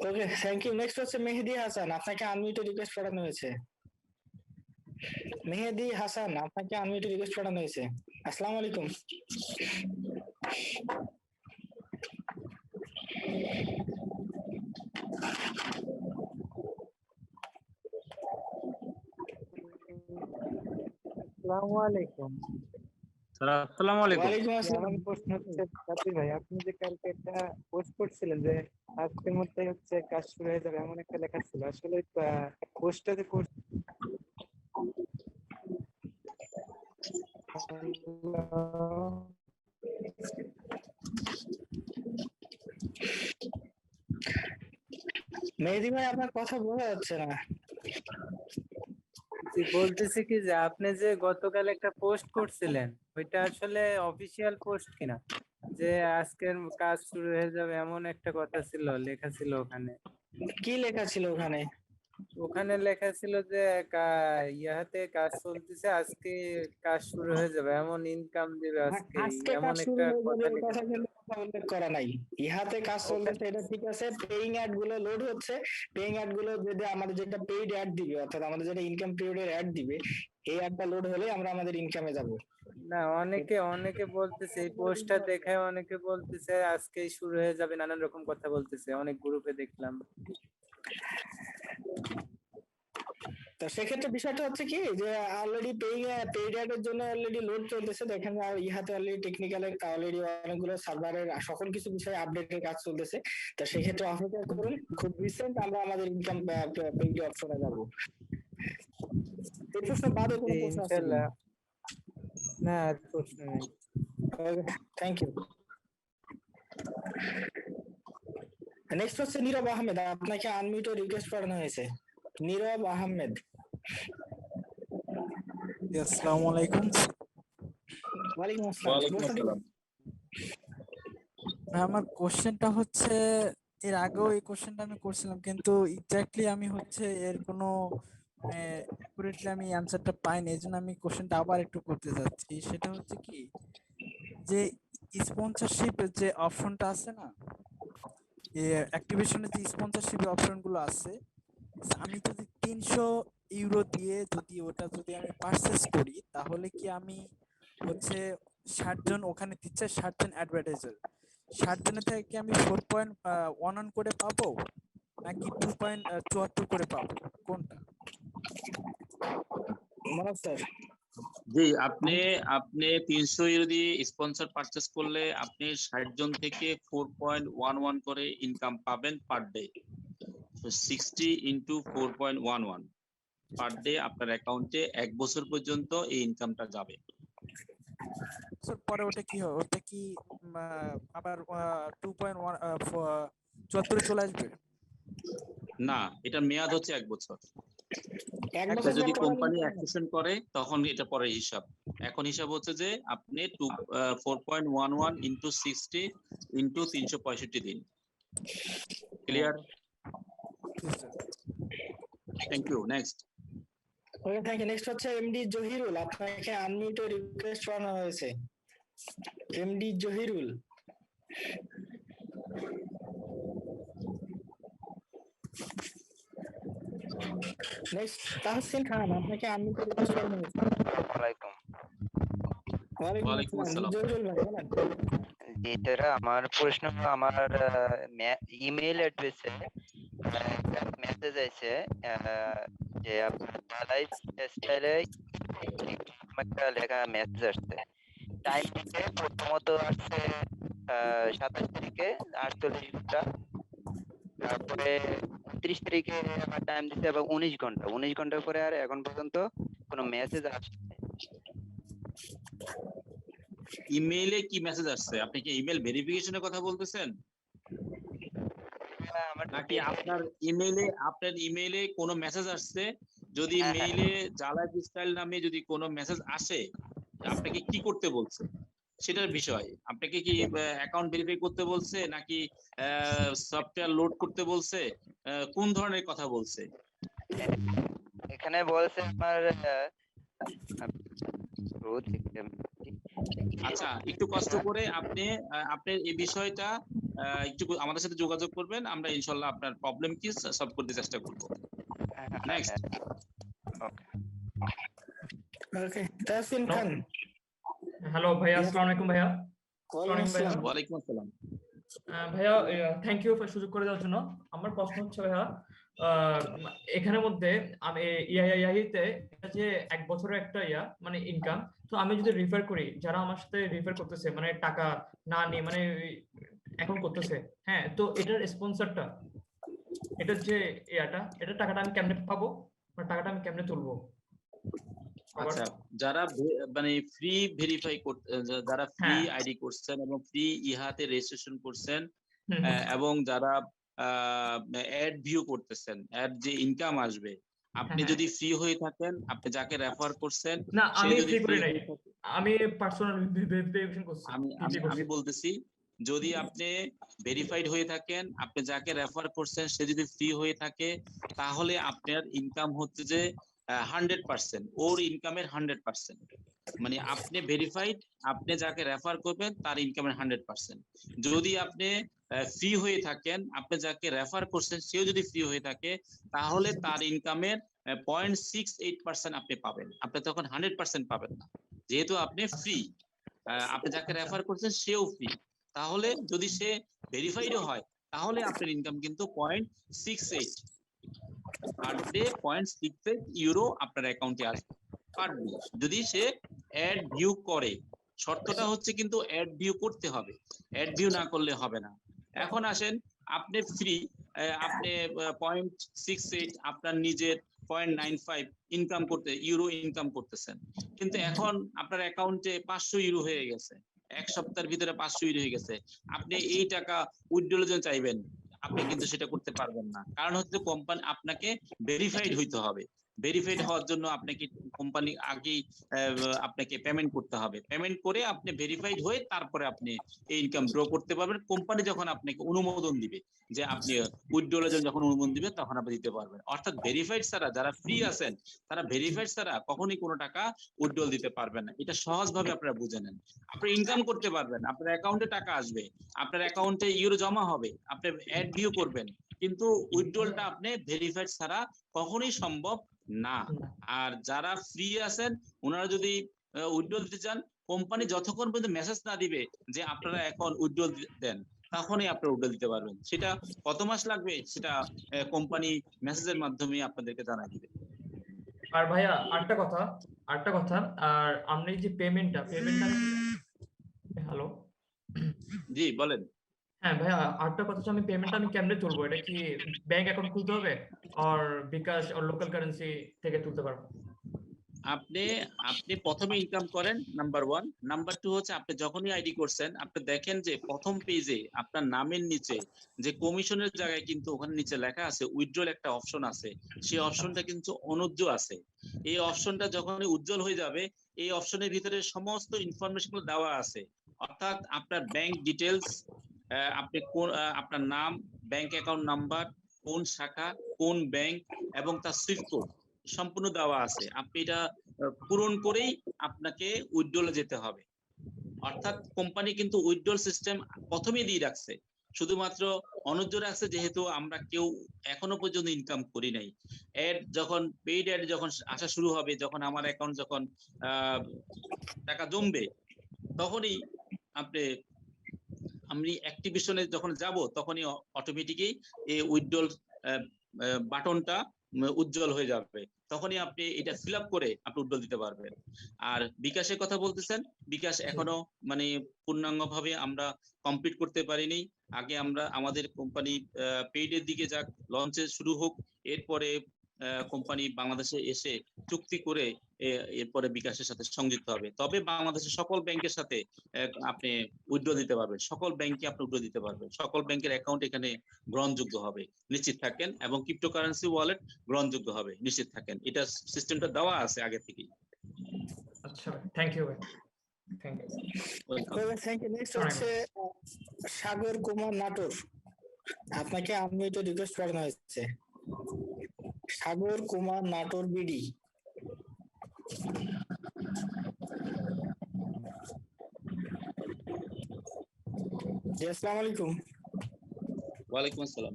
S4: ওকে, থ্যাংক ইউ। নেক্সট হচ্ছে মেহেদি হাসান, আপনাকে আনমিউটে রিকোয়েস্ট পাঠানো হয়েছে। মেহেদি হাসান, আপনাকে আনমিউটে রিকোয়েস্ট পাঠানো হয়েছে। আসসালামু আলাইকুম।
S5: আসসালামু আলাইকুম।
S3: আসসালামু আলাইকুম।
S4: ওয়ালাইকুম আসসালাম।
S5: আমার প্রশ্ন হচ্ছে সাব্বির ভাই, আপনি যে কালকে একটা পোস্ট করছিলেন যে আজকের মধ্যে হচ্ছে কাজ শুরু হয়ে যাবে, এমন একটা লেখা ছিল। আসলে পোস্টটাতে
S4: মেহেদি ভাই, আপনার কথা বোঝা যাচ্ছে না।
S5: বলতেছি কি যে আপনি যে গতকাল একটা পোস্ট করছিলেন, ওইটা আসলে অফিসিয়াল পোস্ট কিনা? যে আজকের কাজ শুরু হয়ে যাবে এমন একটা কথা ছিল, লেখা ছিল ওখানে।
S4: কি লেখা ছিল ওখানে?
S5: ওখানে লেখা ছিল যে ইয়াতে কাজ চলতেছে, আজকে কাজ শুরু হয়ে যাবে, এমন ইনকাম দিবে আজকে,
S4: আজকে
S5: এমন
S4: কাজ শুরু
S5: একটা
S4: হয়ে যাবে
S5: কথা
S4: এই
S5: লেখা
S4: কথা
S5: ছিল।
S4: কিন্তু উল্লেখ করা নাই। ইহাতে কাজ চলতেছে এটা ঠিক আছে, পেইং অ্যাড গুলো লোড হচ্ছে। পেইং অ্যাড গুলো যদি আমাদের যেটা পেইড অ্যাড দিবে, অর্থাৎ আমাদের যেটা ইনকাম পিরিয়ডের অ্যাড দিবে, এই অ্যাডটা লোড হলে আমরা আমাদের ইনকামে যাব।
S5: না, অনেকে বলতেছে, এই পোস্টটা দেখে অনেকে বলতেছে আজকেই শুরু হয়ে যাবে, নানান রকম কথা বলতেছে, অনেক গ্রুপে দেখলাম।
S4: তো সেক্ষেত্রে বিষয়টা হচ্ছে কি যে অলরেডি পেইড অ্যাড এর জন্য অলরেডি লোড চলতেছে। দেখেন ইহাতে অলরেডি টেকনিক্যালের অলরেডি অনেকগুলো সার্ভারের সকল কিছু বিষয়ে আপডেটের কাজ চলতেছে। তো সেক্ষেত্রে অপেক্ষা করুন, খুব রিসেন্ট আমরা আমাদের ইনকাম পেইড অপশনে যাব। এই প্রশ্ন বাদে কোনো প্রশ্ন আছে কিনা?
S5: ইনশাআল্লাহ না, আর প্রশ্ন নেই।
S4: Thank you. নেক্সট হচ্ছে নীরব আহমেদ, আপনাকে আনমিউটে রিকোয়েস্ট পাঠানো হয়েছে। নীরব আহমেদ।
S6: আসসালামু আলাইকুম।
S4: ওয়ালাইকুম আসসালাম।
S3: ওয়ালাইকুম
S4: প্রশ্নটি
S3: আসসালাম।
S6: ভাই, আমার কোশ্চেনটা হচ্ছে, এর আগেও এই কোশ্চেনটা আমি করছিলাম, কিন্তু এক্স্যাক্টলি আমি হচ্ছে এর কোনো অ্যাকুরেটলি আমি অ্যান্সারটা পাইনি, এই জন্য আমি কোশ্চেনটা আবার একটু করতে যাচ্ছি। সেটা হচ্ছে কি, যে স্পন্সরশিপ যে অপশনটা আছে না, অ্যাক্টিভেশনের যে স্পন্সরশিপ অপশন গুলো আছে, আমি যদি 300 ইউরো দিয়ে যদি আমি পারচেস করি, তাহলে কি আমি হচ্ছে 60 জন ওখানে দিচ্ছে, 60 জন অ্যাডভার্টাইজার, 60 জনের থেকে কি আমি 4.11 করে পাবো, নাকি 2.74 করে পাবো, কোনটা?
S4: মনোজ স্যার,
S3: জি, আপনি আপনি 300 ইউরো দিয়ে স্পন্সর পারচেস করলে আপনি 60 জন থেকে 4.11 করে ইনকাম পাবেন পার ডে। তো 60 ইন্টু 4.11 পার ডে আপনার অ্যাকাউন্টে 1 বছর পর্যন্ত এই ইনকামটা যাবে।
S6: স্যার পরে ওটা কি হয়, ওটা কি আবার 2.74 চলে আসবে?
S3: না, এটা মেয়াদ হচ্ছে 1 বছর।
S4: এক
S3: এটা
S4: বছর
S3: যদি
S4: পর
S3: কোম্পানি অ্যাকসেশন করে তখন এটা পরে হিসাব। এখন হিসাব হচ্ছে যে আপনি 4.11 ইন্টু 60 ইন্টু 365 দিন। Clear? Thank you. Next.
S4: Okay, thank you. Next হচ্ছে এমডি জহিরুল, আপনাকে আনমিউটে রিকোয়েস্ট করানো হয়েছে। এমডি জহিরুল। নেক্সট তাহসিন খান, আপনাকে আনমিউটে রিকোয়েস্ট করানো হয়েছে।
S7: ওয়ালাইকুম।
S4: ওয়ালাইকুম
S3: ওয়ালাইকুম
S4: আসসালাম।
S3: আসসালাম।
S4: জহিরুল ভাই বলেন।
S7: জি স্যার, আমার প্রশ্ন হলো, আমার ইমেইল অ্যাড্রেসে একটা মেসেজ আছে যে আপনার ঢালাই স্টাইলে একটা লেখা মেসেজ আসছে। টাইমিংয়ে প্রথমত আসছে 27 তারিখে 48 ঘন্টা, তারপরে 29 তারিখে আমার টাইম দিচ্ছে এবং 19 ঘন্টা পরে আর এখন পর্যন্ত কোনো মেসেজ আসছে না।
S3: ইমেইলে কি মেসেজ আসছে? আপনি কি ইমেল ভেরিফিকেশনের কথা বলতেছেন?
S7: আমার
S3: নাকি আপনার ইমেইলে কোনো মেসেজ আসছে? যদি
S7: হ্যাঁ, হ্যাঁ।
S3: মেইলে জালাদ স্টাইল নামে যদি কোনো মেসেজ আসে, আপনাকে কি করতে বলছে সেটার বিষয়। আপনাকে কি অ্যাকাউন্ট ভেরিফাই করতে বলছে, নাকি সফটওয়্যার লোড করতে বলছে, কোন ধরনের কথা বলছে?
S7: এখানে বলছে আমার
S3: আচ্ছা, একটু কষ্ট করে আপনি আপনার এই বিষয়টা একটু আমাদের সাথে যোগাযোগ করবেন, আমরা ইনশাল্লাহ আপনার প্রবলেম কি সলভ করতে চেষ্টা করব। নেক্সট।
S4: ওকে, তাহসিন খান।
S8: হ্যালো ভাইয়া, আসসালামু আলাইকুম ভাইয়া।
S4: ওয়ালাইকুম আসসালাম।
S3: ওয়ালাইকুম আসসালাম।
S8: ভাইয়া থ্যাংক ইউ সুযোগ করে দেওয়ার জন্য। আমার প্রশ্ন হচ্ছে ভাইয়া, এখানের মধ্যে আমি ইয়াইতে যে 1 বছরের একটা মানে ইনকাম, তো আমি যদি রিফার করি, যারা আমার সাথে রিফার করতেছে মানে টাকা না নিয়ে মানে এখন করতেছে, হ্যাঁ, তো এটার স্পন্সরটা, এটার যে এটা টাকাটা আমি কেমনে পাবো, মানে টাকাটা আমি কেমনে তুলবো?
S3: আচ্ছা, যারা মানে ফ্রি ভেরিফাই করতে, যারা ফ্রি আইডি করছেন এবং ফ্রি ইহাতে রেজিস্ট্রেশন করছেন, এবং যারা অ্যাড ভিউ করতেছেন, অ্যাড যে ইনকাম আসবে, আপনি যদি ফ্রি হয়ে থাকেন, আপনি যাকে রেফার করছেন,
S8: না,
S3: সে
S8: আমি
S3: যদি
S8: ফ্রি
S3: ফ্রি
S8: করি নাই,
S3: হয়ে থাকে,
S8: আমি পার্সোনাল ভেরিফিকেশন করছি।
S3: আমি বলতেছি, যদি আপনি ভেরিফাইড হয়ে থাকেন, আপনি যাকে রেফার করছেন সে যদি ফ্রি হয়ে থাকে, তাহলে আপনার ইনকাম হচ্ছে যে 100%, ওর ইনকামের 100%। মানে আপনি ভেরিফাইড, আপনি যাকে রেফার করবেন তার ইনকামের 100%। যদি আপনি ফ্রি হয়ে থাকেন, আপনি যাকে রেফার করছেন সেও যদি ফ্রি হয়ে থাকে, তাহলে তার ইনকামের 0.68% আপনি পাবেন। আপনি তখন 100% পাবেন না, যেহেতু আপনি ফ্রি। আপনি যাকে রেফার করছেন সেও ফ্রি, তাহলে যদি সে ভেরিফাইডও হয়, তাহলে আপনার ইনকাম কিন্তু 0.68 পার ডে, 0.68 ইউরো আপনার অ্যাকাউন্টে আসবে পার ডে, যদি সে অ্যাড ভিউ করে। শর্তটা হচ্ছে কিন্তু অ্যাড ভিউ করতে হবে, অ্যাড ভিউ না করলে হবে না। এখন আসেন, আপনি ফ্রি, আপনি 0.68 আপনার নিজের 0.95 ইনকাম করতে, ইউরো ইনকাম করতেছেন, কিন্তু এখন আপনার অ্যাকাউন্টে 500 ইউরো হয়ে গেছে, 1 সপ্তাহের ভিতরে 500 ইউরো হয়ে গেছে। আপনি এই টাকা উইথড্রলের জন্য চাইবেন, আপনি কিন্তু সেটা করতে পারবেন না, কারণ হচ্ছে কোম্পানি আপনাকে ভেরিফাইড হইতে হবে। ভেরিফাইড হওয়ার জন্য আপনাকে কোম্পানি আগেই আপনাকে পেমেন্ট করতে হবে। পেমেন্ট করে আপনি ভেরিফাইড হয়ে তারপরে আপনি এই ইনকাম ড্র করতে পারবেন। কোম্পানি যখন আপনাকে অনুমোদন দিবে যে আপনি উইথড্রলের জন্য যখন অনুমোদন দিবে তখন আপনি দিতে পারবেন। অর্থাৎ ভেরিফাইড ছাড়া যারা ফ্রি আছেন তারা ভেরিফাইড ছাড়া কখনোই কোনো টাকা উইথড্রল দিতে পারবেন না। এটা সহজভাবে আপনারা বুঝে নেন। আপনি ইনকাম করতে পারবেন, আপনার অ্যাকাউন্টে টাকা আসবে, আপনার অ্যাকাউন্টে ইউরো জমা হবে, আপনি অ্যাড ভিউ করবেন, কিন্তু উইথড্রলটা আপনি ভেরিফাইড ছাড়া কখনোই সম্ভব না। আর যারা ফ্রি আছেন ওনারা যদি উইথড্রল দিতে চান, কোম্পানি যতক্ষণ পর্যন্ত মেসেজ না দিবে যে আপনারা এখন উইথড্রল দেন তখনই আপনারা উইথড্রল দিতে পারবেন। সেটা কত মাস লাগবে সেটা কোম্পানি মেসেজের মাধ্যমে আপনাদেরকে জানাই দিবে।
S8: আর ভাইয়া আরেকটা কথা, আর আপনি যে পেমেন্টটা হ্যালো,
S3: জি বলেন।
S8: হ্যাঁ ভাইয়া আরেকটা কথা হচ্ছে, আমি পেমেন্টটা আমি কেমনে তুলবো? এটা কি ব্যাংক অ্যাকাউন্ট খুলতে হবে আর বিকাশ আর লোকাল কারেন্সি থেকে তুলতে পারবো?
S3: আপনি প্রথমে ইনকাম করেন, নাম্বার 1। নাম্বার 2 হচ্ছে আপনি যখনই আইডি করছেন আপনি দেখেন যে প্রথম পেজে আপনার নামের নিচে যে কমিশনের জায়গায় কিন্তু ওখানে নিচে লেখা আছে উইথড্রল একটা অপশন আছে, সেই অপশনটা কিন্তু অনুজ্জ আছে। এই অপশনটা যখনই উজ্জ্বল হয়ে যাবে এই অপশনের ভিতরে সমস্ত ইনফরমেশন দেওয়া আছে, অর্থাৎ আপনার ব্যাংক ডিটেলস, আপনি কোন আপনার নাম, ব্যাংক অ্যাকাউন্ট নাম্বার, কোন শাখা, কোন ব্যাংক এবং তার সুইফট কোড সম্পূর্ণ দেওয়া আছে। আপনি এটা পূরণ করেই আপনাকে উইথড্রলে যেতে হবে। অর্থাৎ কোম্পানি কিন্তু উইথড্রল সিস্টেম প্রথমেই দিয়ে রাখছে, শুধুমাত্র অনুজ্জ রাখছে যেহেতু আমরা কেউ এখনো পর্যন্ত ইনকাম করি নাই। অ্যাড যখন পেইড অ্যাড যখন আসা শুরু হবে, যখন আমার অ্যাকাউন্ট যখন টাকা জমবে তখনই আমি অ্যাক্টিভেশনে যখন যাব তখনই অটোমেটিকই এই উইথড্রল বাটনটা উজ্জ্বল হয়ে যাবে, তখনই আপনি এটা ফিল আপ করে আপনি উইথড্রল দিতে পারবেন। আর বিকাশের কথা বলতেছেন, বিকাশ এখনো মানে পূর্ণাঙ্গভাবে আমরা কমপ্লিট করতে পারিনি। আগে আমরা আমাদের কোম্পানি পেইডের দিকে যাক, লঞ্চে শুরু হোক, এরপরে কোম্পানি বাংলাদেশে এসে চুক্তি করে এরপরে বিকাশের সাথে সংযুক্ত হবে। তবে বাংলাদেশের সকল ব্যাংকের সাথে আপনি উইথড্র দিতে পারবেন, সকল ব্যাংকে আপনি উইথড্র দিতে পারবেন, সকল ব্যাংকের অ্যাকাউন্ট এখানে গ্রহণযোগ্য হবে, নিশ্চিত থাকেন। এবং ক্রিপ্টোকারেন্সি ওয়ালেট গ্রহণযোগ্য হবে, নিশ্চিত থাকেন। এটা সিস্টেমটা দেওয়া আছে আগে থেকেই।
S8: আচ্ছা, থ্যাংক ইউ ভাই, thank you.
S4: Thank you. Next হচ্ছে সাগর কুমার নাটোর, আপনাকে আমি এটা রিকোয়েস্ট করানো হয়েছে। সাগর কুমার নাটোর বিডি। জি আসসালামু আলাইকুম।
S3: ওয়ালাইকুম আসসালাম।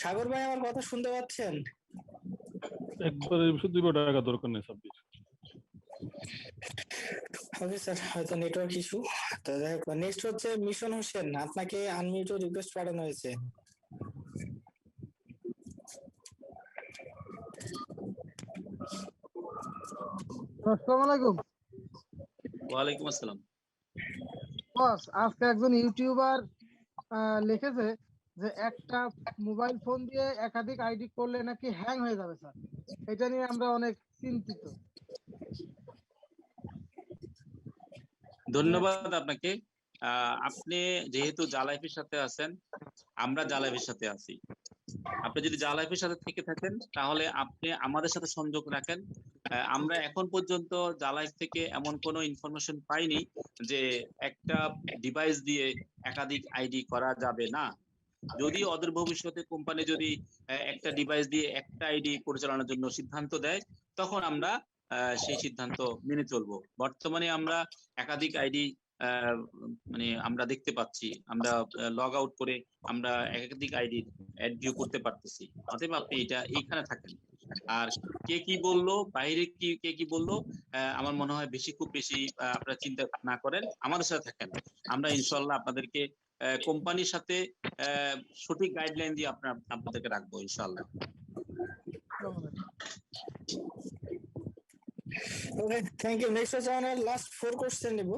S4: সাগর ভাই আমার কথা শুনতে পাচ্ছেন?
S2: একবারে শুধু 2 টাকা দরকার নেই সাব্বির।
S4: ওকে স্যার, হয়তো নেটওয়ার্ক ইস্যু। তো যাই হোক, নেক্সট হচ্ছে মিশন হোসেন, আপনাকে আনমিউটেড রিকোয়েস্ট পাঠানো হয়েছে।
S9: আসসালামু আলাইকুম।
S3: ওয়ালাইকুম আসসালাম।
S9: বস, আজকে একজন ইউটিউবার লিখেছে যে একটা মোবাইল ফোন দিয়ে একাধিক আইডি করলে নাকি হ্যাং হয়ে যাবে স্যার। এটা নিয়ে আমরা অনেক চিন্তিত।
S3: ধন্যবাদ আপনাকে। আপনি যেহেতু জালাইফের সাথে আছেন, আমরা জালাইফের সাথে আছি। আপনি যদি জালাইফের সাথে থেকে থাকেন তাহলে আপনি আমাদের সাথে সংযোগ রাখেন। আমরা এখন পর্যন্ত জালাইফ থেকে এমন কোনো ইনফরমেশন পাইনি যে একটা ডিভাইস দিয়ে একাধিক আইডি করা যাবে না। যদি অদূর ভবিষ্যতে কোম্পানি যদি একটা ডিভাইস দিয়ে একটা আইডি পরিচালনার জন্য সিদ্ধান্ত দেয় তখন আমরা সেই সিদ্ধান্ত মেনে চলবো। বর্তমানে আমরা একাধিক আইডি মানে আমরা দেখতে পাচ্ছি, আমরা লগ আউট করে আমরা একাধিক আইডি অ্যাড ভিউ করতে পারতেছি। অতএব আপনি এটা এইখানে থাকেন। আর কে কি বললো, বাইরে কে কি বললো, আমার মনে হয় খুব বেশি আপনারা চিন্তা না করেন, আমাদের সাথে থাকেন। আমরা ইনশাল্লাহ আপনাদেরকে কোম্পানির সাথে সঠিক গাইডলাইন দিয়ে আপনাদেরকে রাখবো ইনশাল্লাহ।
S4: ওকে, থ্যাংক ইউ। নেক্সট হচ্ছে আমরা লাস্ট 4 কোশ্চেন নিব।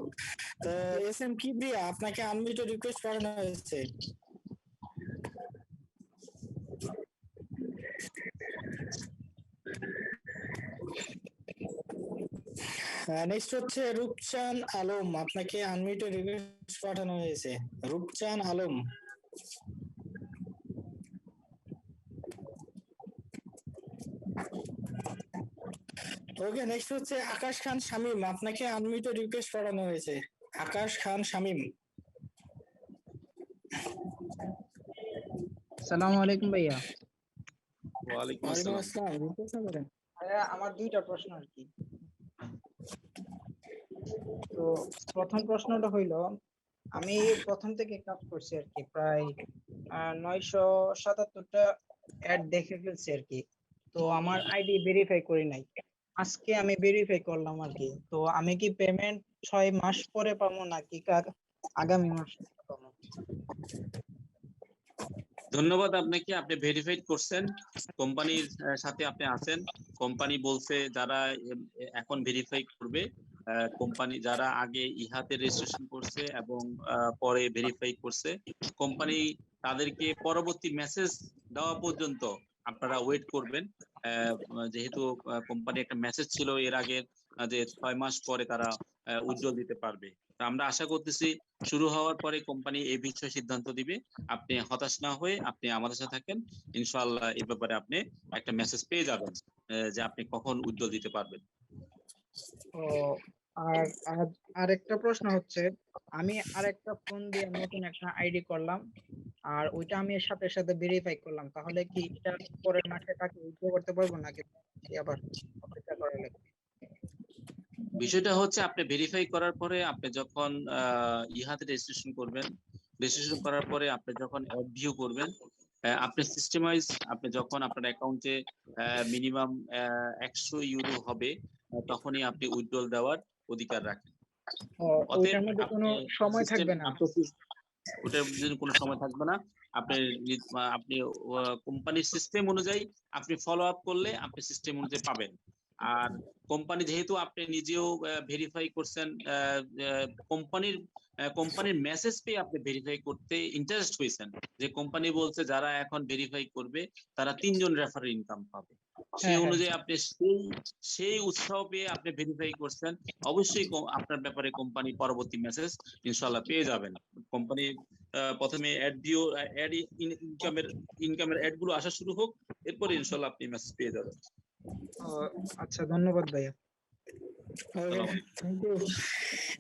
S4: তো এসএম কিবরিয়া, আপনাকে আনমিউটেড রিকোয়েস্ট পাঠানো হয়েছে। নেক্সট হচ্ছে রূপচান আলম, আপনাকে আনমিউটেড রিকোয়েস্ট পাঠানো হয়েছে। রূপচান আলম। ওকে, নেক্সট হচ্ছে আকাশ খান শামীম, আপনাকে আনমিউট রিকোয়েস্ট করানো হয়েছে। আকাশ খান শামীম।
S10: আসসালামু আলাইকুম ভাইয়া।
S3: ওয়ালাইকুম
S4: ওয়ালাইকুম
S3: আসসালাম।
S4: আসসালাম, জিজ্ঞাসা করেন।
S10: ভাইয়া আমার দুইটা প্রশ্ন আর কি। তো প্রথম প্রশ্নটা হইলো, আমি প্রথম থেকে কাজ করছি আর কি, প্রায় 977টা অ্যাড দেখে ফেলছি আর কি। তো আমার আইডি ভেরিফাই করি নাই, আজকে আমি ভেরিফাই করলাম আর কি। তো আমি কি পেমেন্ট 6 মাস পরে পাবো নাকি আগামী মাসে পাবো?
S3: ধন্যবাদ আপনাকে, আপনি ভেরিফাইড করছেন, কোম্পানির সাথে আপনি আছেন। কোম্পানি বলছে যারা এখন ভেরিফাই করবে, কোম্পানি যারা আগে ইহাতে রেজিস্ট্রেশন করছে এবং পরে ভেরিফাই করছে, কোম্পানি তাদেরকে পরবর্তী মেসেজ দেওয়া পর্যন্ত আপনারা ওয়েট করবেন। যেহেতু কোম্পানি একটা মেসেজ ছিল এর আগে যে 6 মাস পরে তারা উজ্জ্বল দিতে পারবে। আমরা আশা করতেছি শুরু হওয়ার পরে কোম্পানি এই বিষয়ে সিদ্ধান্ত দিবে। আপনি হতাশ না হয়ে আপনি আমাদের সাথে থাকেন, ইনশাআল্লাহ এই ব্যাপারে আপনি একটা মেসেজ পেয়ে যাবেন যে আপনি কখন উজ্জ্বল দিতে পারবেন।
S10: ও, আর আরেকটা প্রশ্ন হচ্ছে, আমি আরেকটা ফোন দিয়ে নতুন একটা আইডি করলাম, আর ওইটা আমি এর সাথে সাথে ভেরিফাই করলাম, তাহলে কি এটা পরের মাসে টাকা উইথড্র করতে পারবো নাকি আবার অপেক্ষা করা লাগবে?
S3: বিষয়টা হচ্ছে আপনি ভেরিফাই করার পরে আপনি যখন ইহাতে রেজিস্ট্রেশন করবেন, রেজিস্ট্রেশন করার পরে আপনি যখন অ্যাড ভিউ করবেন, আপনি সিস্টেমাইজ, আপনি যখন আপনার অ্যাকাউন্টে মিনিমাম 100 ইউরো হবে তখনই আপনি উইথড্রল দেওয়ার অধিকার রাখেন। অতএব
S10: ওইটার মধ্যে কোনো
S3: আপনি
S10: সময়
S3: সিস্টেম,
S10: থাকবে না?
S3: ওটার জন্য কোনো সময় থাকবে না। আপনি আপনি কোম্পানির সিস্টেম অনুযায়ী আপনি ফলো আপ করলে আপনি সিস্টেম অনুযায়ী পাবেন। আর কোম্পানি যেহেতু আপনি নিজেও ভেরিফাই করছেন, কোম্পানির মেসেজ পেয়ে আপনি ভেরিফাই করতে ইন্টারেস্ট হয়েছেন, যে কোম্পানি বলছে যারা এখন ভেরিফাই করবে তারা 3 জন রেফারেল ইনকাম পাবে, সেই অনুযায়ী আপনি সেই উৎসাহ পেয়ে আপনি ভেরিফাই করছেন, অবশ্যই আপনার ব্যাপারে কোম্পানি পরবর্তী মেসেজ ইনশাআল্লাহ পেয়ে যাবেন। কোম্পানি প্রথমে ইনকামের অ্যাড গুলো আসা শুরু হোক, এরপরে ইনশাআল্লাহ আপনি মেসেজ পেয়ে যাবেন।
S10: আচ্ছা, ধন্যবাদ ভাইয়া।
S4: Thank you.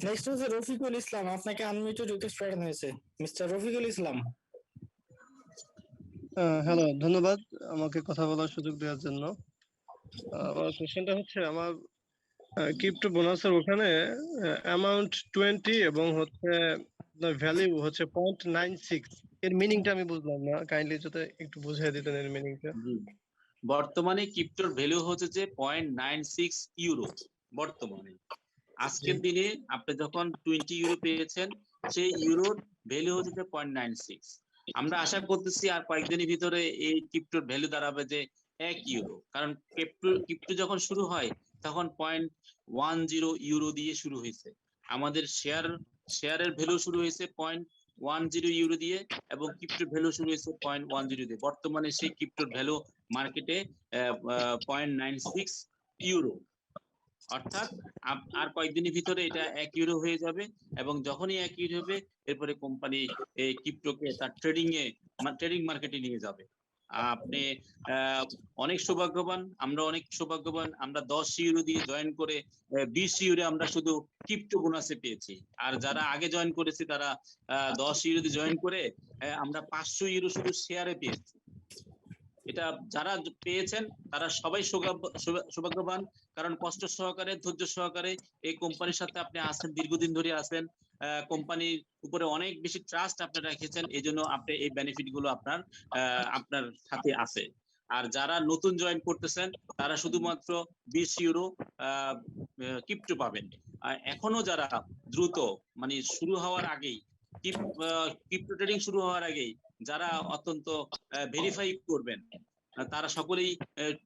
S4: নেক্সট হচ্ছে রফিকুল ইসলাম, আপনাকে আনমিউট রিকোয়েস্ট করানো হয়েছে। মিস্টার রফিকুল ইসলাম।
S11: হ্যালো, ধন্যবাদ আমাকে কথা বলার সুযোগ দেওয়ার জন্য। আমার কোশ্চেনটা হচ্ছে, আমার ক্রিপ্টো বোনাসের ওখানে অ্যামাউন্ট 20 এবং হচ্ছে ভ্যালু হচ্ছে 0.96, এর মিনিংটা আমি বুঝলাম না, কাইন্ডলি যদি একটু বুঝিয়ে দিতেন এর মিনিংটা।
S3: বর্তমানে ক্রিপ্টোর ভ্যালু হচ্ছে যে 0.96 ইউরো বর্তমানে। আজকের দিনে আপনি যখন 20 ইউরো পেয়েছেন, সেই ইউরোর ভ্যালু হচ্ছে যে 0.96। আমরা আশা করতেছি আর কয়েকদিনের ভিতরে এই ক্রিপ্টোর ভ্যালু দাঁড়াবে যে 1 ইউরো, কারণ ক্রিপ্টো যখন শুরু হয় তখন 0.10 ইউরো দিয়ে শুরু হয়েছে। আমাদের শেয়ারের ভ্যালু শুরু হয়েছে 0.10 ইউরো দিয়ে, এবং ক্রিপ্টোর ভ্যালু শুরু হয়েছে 0.10 দিয়ে। বর্তমানে সেই ক্রিপ্টোর ভ্যালু মার্কেটে 0.96 ইউরো, অর্থাৎ আর কয়েকদিনের ভিতরে এটা 1 ইউরো হয়ে যাবে। এবং যখনই 1 ইউরো হবে, এরপরে কোম্পানি এই ক্রিপ্টোকে তার ট্রেডিং মার্কেটে নিয়ে যাবে। আপনি অনেক সৌভাগ্যবান, আমরা অনেক সৌভাগ্যবান, আমরা 10 ইউরো দিয়ে জয়েন করে 20 ইউরো আমরা শুধু ক্রিপ্টো বোনাসে পেয়েছি। আর যারা আগে জয়েন করেছে তারা 10 ইউরো দিয়ে জয়েন করে আমরা 500 ইউরো শুধু শেয়ারে পেয়েছি। এটা যারা পেয়েছেন তারা সবাই সৌভাগ্যবান, কারণ কষ্ট সহকারে, ধৈর্য সহকারে এই কোম্পানির সাথে আপনি আছেন, দীর্ঘদিন ধরে আছেন, কোম্পানির উপরে অনেক বেশি ট্রাস্ট আপনারা রেখেছেন, এই জন্য আপনি এই বেনিফিট গুলো আপনার সাথে আছে। আর যারা নতুন জয়েন করতেছেন তারা শুধুমাত্র 20 ইউরো ক্রিপ্টো পাবেন। এখনো যারা দ্রুত, মানে শুরু হওয়ার আগেই, ক্রিপ্টো ট্রেডিং শুরু হওয়ার আগেই যারা অত্যন্ত ভেরিফাই করবেন, তারা সকলেই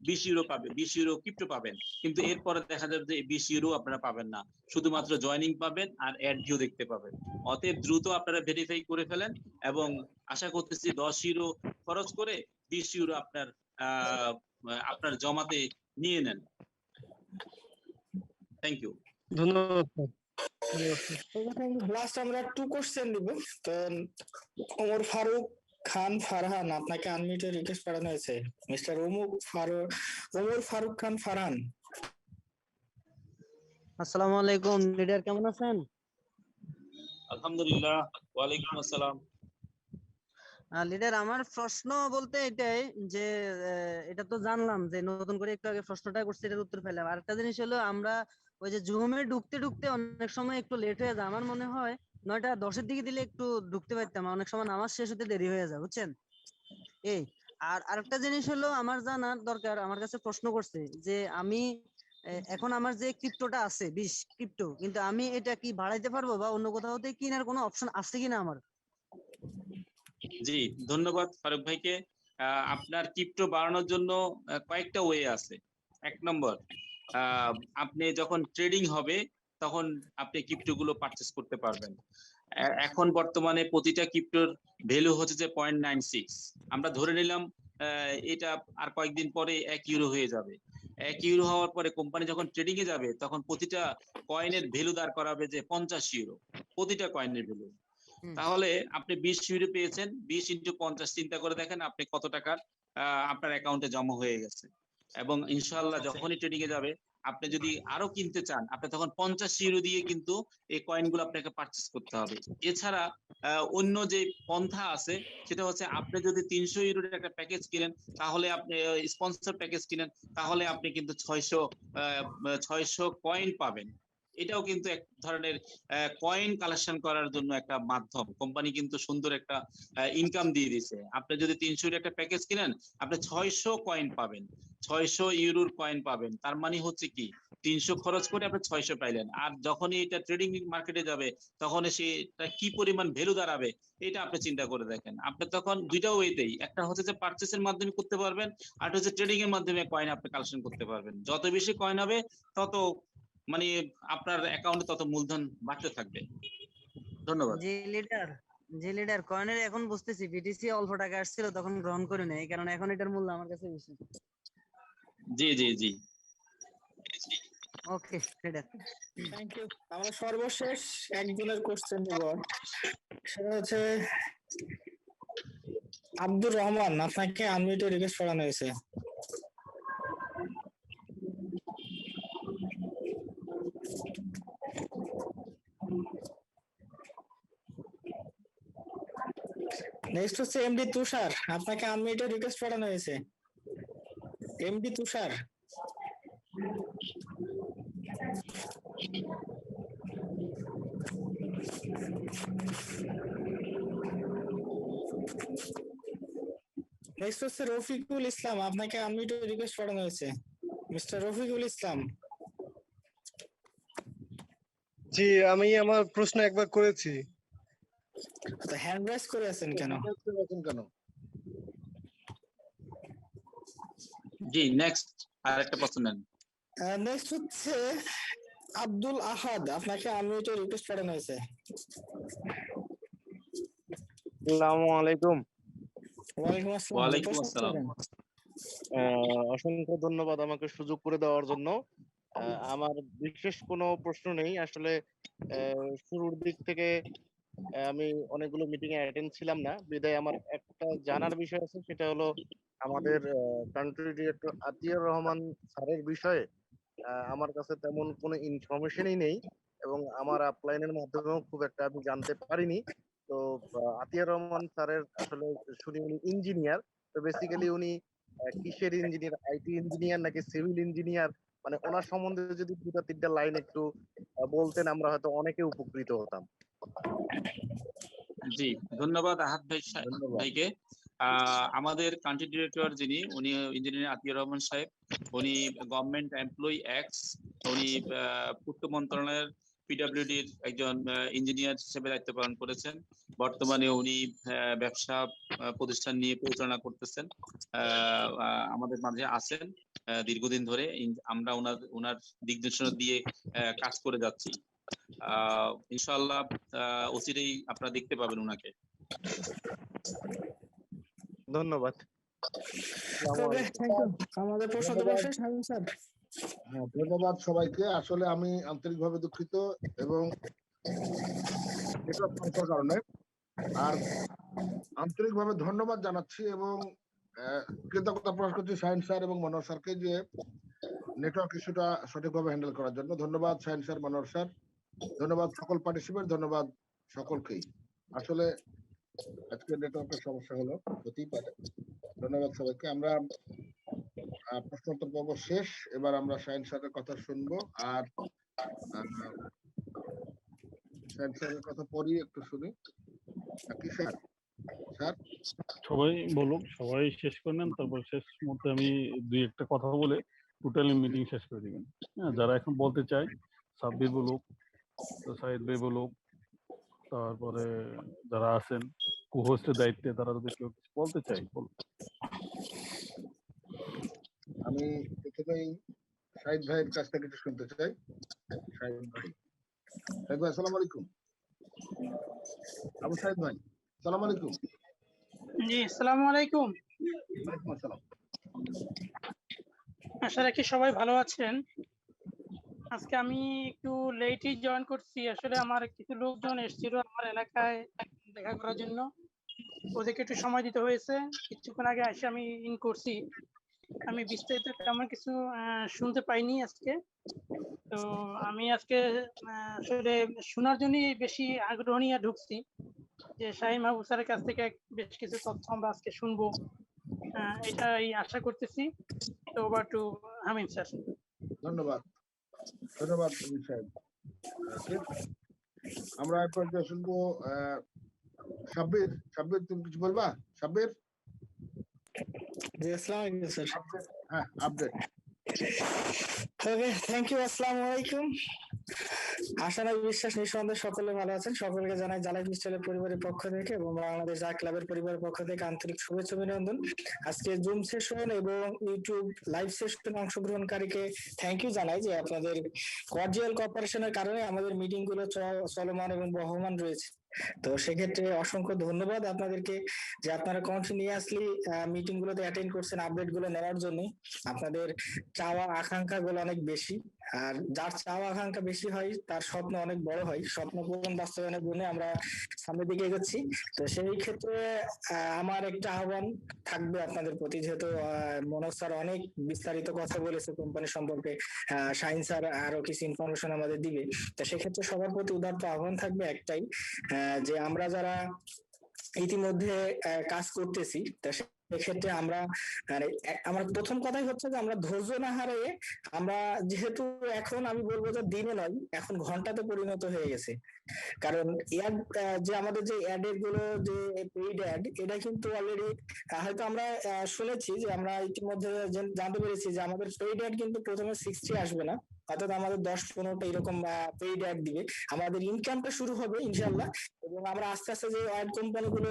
S3: 20 ইউরো পাবে, 20 ইউরো ক্রিপ্টো পাবেন। কিন্তু এরপরে দেখা যাবে যে 20 ইউরো আপনারা পাবেন না, শুধুমাত্র জয়েনিং পাবেন আর অ্যাড ভিউ দেখতে পাবেন। অতএব দ্রুত আপনারা ভেরিফাই করে ফেলেন, এবং আশা করতেছি 10 ইউরো খরচ করে 20 ইউরো আপনার জমাতে নিয়ে নেন। Thank you.
S11: ধন্যবাদ।
S4: লাস্ট আমরা 2 কোশ্চেন দিব। তো ওমর ফারুক খান ফারহান, আপনাকে আনমিউট রিকোয়েস্ট করানো হয়েছে। মিস্টার ওমর ফারুক খান ফারহান।
S12: আসসালামু আলাইকুম, লিডার কেমন আছেন?
S3: আলহামদুলিল্লাহ, ওয়ালাইকুম আসসালাম।
S12: লিডার, আমার প্রশ্ন বলতে এটাই যে এটা তো জানলাম যে নতুন করে একটু আগে প্রশ্নটা করছি, এটার উত্তর পেলাম। আরেকটা জিনিস হলো, আমরা ওই যে জুমে ঢুকতে ঢুকতে অনেক সময় একটু লেট হয়ে যায়। আমার মনে হয় 9টা 10-এর দিকে দিলে একটু ঢুকতে পারতাম, অনেক সময় নামাজ শেষ হতে দেরি হয়ে যায়, বুঝছেন? এই আর আরেকটা জিনিস হলো আমার জানার দরকার, আমার কাছে প্রশ্ন করছে যে আমি এখন আমার যে ক্রিপ্টোটা আছে 20 ক্রিপ্টো, কিন্তু আমি এটা কি বাড়াইতে পারবো বা অন্য কোথাও থেকে কেনার কোনো অপশন আছে কিনা আমার?
S3: জি, ধন্যবাদ ফারুক ভাইকে। আপনার ক্রিপ্টো বাড়ানোর জন্য কয়েকটা ওয়ে আছে। 1 নম্বর, আপনি যখন ট্রেডিং হবে তখন আপনি ক্রিপ্টো গুলো পারচেজ করতে পারবেন। এখন বর্তমানে প্রতিটা ক্রিপ্টোর ভ্যালু হচ্ছে যে 0.96। আমরা ধরে নিলাম এটা আর কয়েকদিন পরে 1 ইউরো হয়ে যাবে। 1 ইউরো হওয়ার পরে কোম্পানি যখন ট্রেডিং এ যাবে তখন প্রতিটা কয়েনের ভ্যালু দাঁড় করাবে যে 50 ইউরো, প্রতিটা কয়েনের ভ্যালু। তাহলে আপনি 20 ইউরো পেয়েছেন, 20 × 50 চিন্তা করে দেখেন আপনি কত টাকার আপনার অ্যাকাউন্টে জমা হয়ে গেছে। এবং ইনশাআল্লাহ যখনই ট্রেডিং এ যাবে, আপনি যদি আরো কিনতে চান, আপনি তখন 50 ইউরো দিয়ে কিন্তু এই কয়েনগুলো আপনাকে পারচেজ করতে হবে। এছাড়া অন্য যে পন্থা আছে সেটা হচ্ছে, আপনি যদি 300 ইউরোর একটা প্যাকেজ কিনেন, তাহলে আপনি স্পন্সর প্যাকেজ কিনেন, তাহলে আপনি কিন্তু 600 কয়েন পাবেন। এটাও কিন্তু এক ধরনের কয়েন কালেকশন করার জন্য একটা মাধ্যম। কোম্পানি কিন্তু সুন্দর একটা ইনকাম দিয়ে দিয়েছে। আপনি যদি 300 এর একটা প্যাকেজ কিনেন, আপনি 600 কয়েন পাবেন, 600 ইউরোর কয়েন পাবেন। তার মানে হচ্ছে কি, 300 খরচ করে আপনি 600 পাইলেন। আর যখনই এটা ট্রেডিং মার্কেটে যাবে, তখন সেটা কি পরিমাণ ভ্যালু দাঁড়াবে, এটা আপনি চিন্তা করে দেখেন। আপনি তখন দুইটা ওয়েতেই, একটা হচ্ছে যে পারচেসের মাধ্যমে করতে পারবেন, আর হচ্ছে ট্রেডিং এর মাধ্যমে কয়েন আপনি কালেকশন করতে পারবেন। যত বেশি কয়েন হবে তত মানে আপনার অ্যাকাউন্টে তত মূলধন বাড়তে থাকবে। ধন্যবাদ।
S12: জি লিডার, কয়েনের এখন বুঝতেছি, বিটিসি অল্প টাকা আসছিল তখন গ্রহণ করে নেই, কারণ এখন এটার মূল্য আমার কাছে বেশি।
S3: জি জি জি,
S12: ওকে লিডার,
S4: থ্যাংক ইউ। আমরা সর্বশেষ একজনের কোশ্চেন নিব, সেটা হচ্ছে আব্দুর রহমান। আপনাকে আনমিউটে রিকোয়েস্ট করানো হয়েছে। নেক্সট হচ্ছে এমডি তুষার, আপনাকে আনমিউটে রিকোয়েস্ট করানো হয়েছে। এমডি তুষার। নেক্সট হচ্ছে রফিকুল ইসলাম, আপনাকে আনমিউটে রিকোয়েস্ট করানো হয়েছে। মিস্টার রফিকুল ইসলাম।
S11: জি, আমি আমার প্রশ্ন একবার করেছি।
S4: হ্যান্ড রাইজ করে আছেন কেন?
S3: জি, নেক্সট আরেকটা প্রশ্ন নেন।
S4: নেক্সট হচ্ছে আব্দুল আহাদ, আপনাকে আনমিউটে রিকোয়েস্ট করানো হয়েছে।
S13: আসসালামু আলাইকুম।
S4: ওয়ালাইকুম আসসালাম।
S3: ওয়ালাইকুম আসসালাম।
S13: অসংখ্য ধন্যবাদ আমাকে সুযোগ করে দেওয়ার জন্য। আমার বিশেষ কোনো প্রশ্ন নেই আসলে। শুরুর দিক থেকে আমি অনেকগুলো মিটিং এ অ্যাটেন্ড ছিলাম না, বিধায় আমার একটা জানার বিষয় আছে, সেটা হলো আমাদের কান্ট্রি ডিরেক্টর আতিয়ার রহমান স্যারের বিষয়ে আমার কাছে তেমন কোনো ইনফরমেশনই নেই, এবং আমার আপলাইনের মাধ্যমেও খুব একটা আমি জানতে পারিনি। তো আতিয়ার রহমান স্যারের আসলে শুনি উনি ইঞ্জিনিয়ার, তো বেসিক্যালি উনি কিসের ইঞ্জিনিয়ার, আইটি ইঞ্জিনিয়ার নাকি সিভিল ইঞ্জিনিয়ার, মানে ওনার সম্বন্ধে যদি 2-3টা লাইন একটু বলতেন, আমরা হয়তো অনেকে উপকৃত হতাম।
S3: জি, ধন্যবাদ আহাদ ভাইকে। আমাদের কান্ট্রি ডিরেক্টর যিনি, উনি ইঞ্জিনিয়ার আতিয়ার রহমান সাহেব। উনি গভর্নমেন্ট এমপ্লয়ি এক্স। উনি পূর্ত মন্ত্রণালয়ের পিডব্লিউডির একজন ইঞ্জিনিয়ার হিসেবে দায়িত্ব পালন করেছেন। বর্তমানে উনি ব্যবসা প্রতিষ্ঠান নিয়ে পরিচালনা করতেছেন, আমাদের মাঝে আছেন দীর্ঘদিন ধরে। আমরা ওনার দিক নির্দেশনা দিয়ে কাজ করে যাচ্ছি। ইনশাআল্লাহ অচিরেই আপনারা দেখতে পাবেন ওনাকে।
S13: ধন্যবাদ।
S4: আমাদের প্রশ্ন শেষ, হাবিব স্যার।
S14: হ্যাঁ, ধন্যবাদ সবাইকে। আসলে আমি আন্তরিকভাবে দুঃখিত এবং নেটওয়ার্ক সমস্যার কারণে, আর আন্তরিকভাবে ধন্যবাদ জানাচ্ছি এবং কৃতজ্ঞতা প্রকাশ করছি শাহিন স্যার এবং মনোজ স্যারকে, যে নেটওয়ার্ক ইস্যুটা সঠিকভাবে হ্যান্ডেল করার জন্য। ধন্যবাদ শাহিন স্যার, মনোহর স্যার, ধন্যবাদ সকল পার্টিসিপেন্ট, ধন্যবাদ সকলকেই। আসলে আজকে নেটওয়ার্কের সমস্যা হলো, হতেই পারে। ধন্যবাদ সবাইকে। আমরা প্রশ্নোত্তর পর্ব শেষ। এবার আমরা শাহিন স্যারের কথা শুনবো। আর শাহিন স্যারের কথা পরই একটু শুনি কি স্যার? স্যার
S2: সবাই বলুক, সবাই শেষ করে নেন, তারপর শেষ মুহূর্তে আমি দুই একটা কথা বলে টোটালি মিটিং শেষ করে দিবেন। হ্যাঁ, যারা এখন বলতে চায় সাব্বির বলুক, সাইদ ভাই বলুক, তারপরে যারা আছেন কো-হোস্টের দায়িত্বে তারা যদি কেউ কিছু বলতে চায় বলুক।
S14: আমি প্রথমেই শাহিদ ভাইয়ের কাছ থেকে কিছু শুনতে চাই। শাহিদ ভাই, শাহিদ ভাই আসসালামু আলাইকুম। আবু শাহিদ ভাই আসসালামু আলাইকুম।
S15: জি আসসালামু আলাইকুম।
S14: ওয়ালাইকুম আসসালাম।
S15: আশা রাখি সবাই ভালো আছেন। আজকে আমি একটু লেটই জয়েন করছি। আসলে আমার কিছু লোকজন এসেছিল আমার এলাকায় দেখা করার জন্য, ওদেরকে একটু সময় দিতে হয়েছে। কিছুক্ষণ আগে এসে আমি ইন করছি। আমি বিস্তারিত তেমন কিছু শুনতে পাইনি আজকে। তো আমি আজকে আসলে শোনার জন্যই বেশি আগ্রহ নিয়ে ঢুকছি, যে শাহিন মাহবুব স্যারের কাছ থেকে বেশ কিছু তথ্য আমরা আজকে শুনবো, এটাই আশা করতেছি। তো ওভার টু হামিদ স্যার।
S14: ধন্যবাদ, ধন্যবাদ আমিন সাহেব। আমরা এখন শুনবো সাব্বির। সাব্বির তুমি কিছু বলবা? সাব্বির।
S4: জি আসসালামু আলাইকুম স্যার।
S14: হ্যাঁ, আপডেট।
S4: Okay, thank you. আসসালামু আলাইকুম। আশা নয় বিশ্বাস নিঃসন্দেহে সকলে ভালো আছেন। সকলকে জানাই জ্বালাই পিস্টলের পরিবারের পক্ষ থেকে এবং বাংলাদেশ জা ক্লাবের পরিবারের পক্ষ থেকে আন্তরিক শুভেচ্ছা অভিনন্দন। আজকে জুম সেশন এবং ইউটিউব লাইভ সেশনে অংশগ্রহণকারীকে থ্যাংক ইউ জানাই যে আপনাদের কর্ডিয়াল কোঅপারেশনের কারণে আমাদের মিটিং গুলো চলমান এবং বহমান রয়েছে। তো সেক্ষেত্রে অসংখ্য ধন্যবাদ আপনাদেরকে যে আপনারা কন্টিনিউয়াসলি মিটিং গুলোতে অ্যাটেন্ড করছেন, আপডেট গুলো নেওয়ার জন্য। আপনাদের চাওয়া আকাঙ্ক্ষা গুলো অনেক বেশি, আর যার চাওয়া আকাঙ্ক্ষা বেশি হয় তার স্বপ্ন অনেক বড় হয়। স্বপ্ন পূরণ বাস্তবায়নের জন্য আমরা সামনের দিকে এগোচ্ছি। তো সেই ক্ষেত্রে আমার একটা আহ্বান থাকবে আপনাদের প্রতি, যেহেতু মনোজ স্যার অনেক বিস্তারিত কথা বলেছে কোম্পানি সম্পর্কে, শাহিন স্যার আরো কিছু ইনফরমেশন আমাদের দিবে। তো সেক্ষেত্রে সবার প্রতি উদারত আহ্বান থাকবে একটাই, যে আমরা যারা ইতিমধ্যে কাজ করতেছি, তা সেক্ষেত্রে আমরা আমার প্রথম কথাই হচ্ছে যে আমরা ধৈর্য না হারিয়ে, আমরা যেহেতু এখন আমি বলবো যে দিনে নয়, এখন ঘন্টাতে পরিণত হয়ে গেছে। কারণ অ্যাড যে আমাদের যে অ্যাড গুলো, যে পেইড অ্যাড, এটা কিন্তু অলরেডি হয়তো আমরা শুনেছি যে আমরা ইতিমধ্যে জানতে পেরেছি যে আমাদের পেইড অ্যাড কিন্তু প্রথমে 60 আসবে না, অর্থাৎ আমাদের 10-15টা এরকম পেইড অ্যাড দিবে। আমাদের ইনকামটা শুরু হবে ইনশাল্লাহ, এবং আমরা আস্তে আস্তে যে অ্যাড কোম্পানি গুলো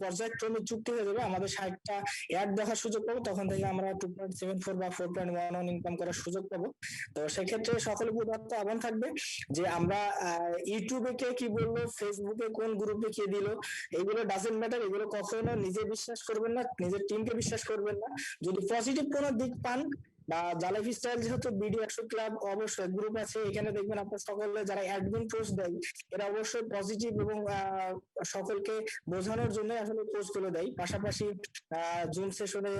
S4: পর্যায়ক্রমে চুক্তি হয়ে যাবে, আমাদের 60টা অ্যাড দেখার সুযোগ পাবো, তখন থেকে আমরা 2.74 বা 4.11 ইনকাম করার সুযোগ পাবো। তো সেক্ষেত্রে সকলে উদারত আহ্বান থাকবে যে আমরা ইউটিউবে কে কি বললো, ফেসবুকে কোন গ্রুপে কে দিল, এগুলো ডাজেন্ট ম্যাটার। এগুলো কখনো নিজে বিশ্বাস করবেন না, নিজের টিমকে বিশ্বাস করবেন না। যদি পজিটিভ কোনো দিক পান, বা জ্বালাই স্টাইল যেহেতু বিডি 100 ক্লাব অবশ্যই গ্রুপ আছে, এখানে দেখবেন আপনার সকলে যারা অ্যাডমিন পোস্ট দেয় এরা অবশ্যই পজিটিভ এবং সকলকে বোঝানোর জন্য আসলে পোস্ট গুলো দেয়। পাশাপাশি জুম সেশনে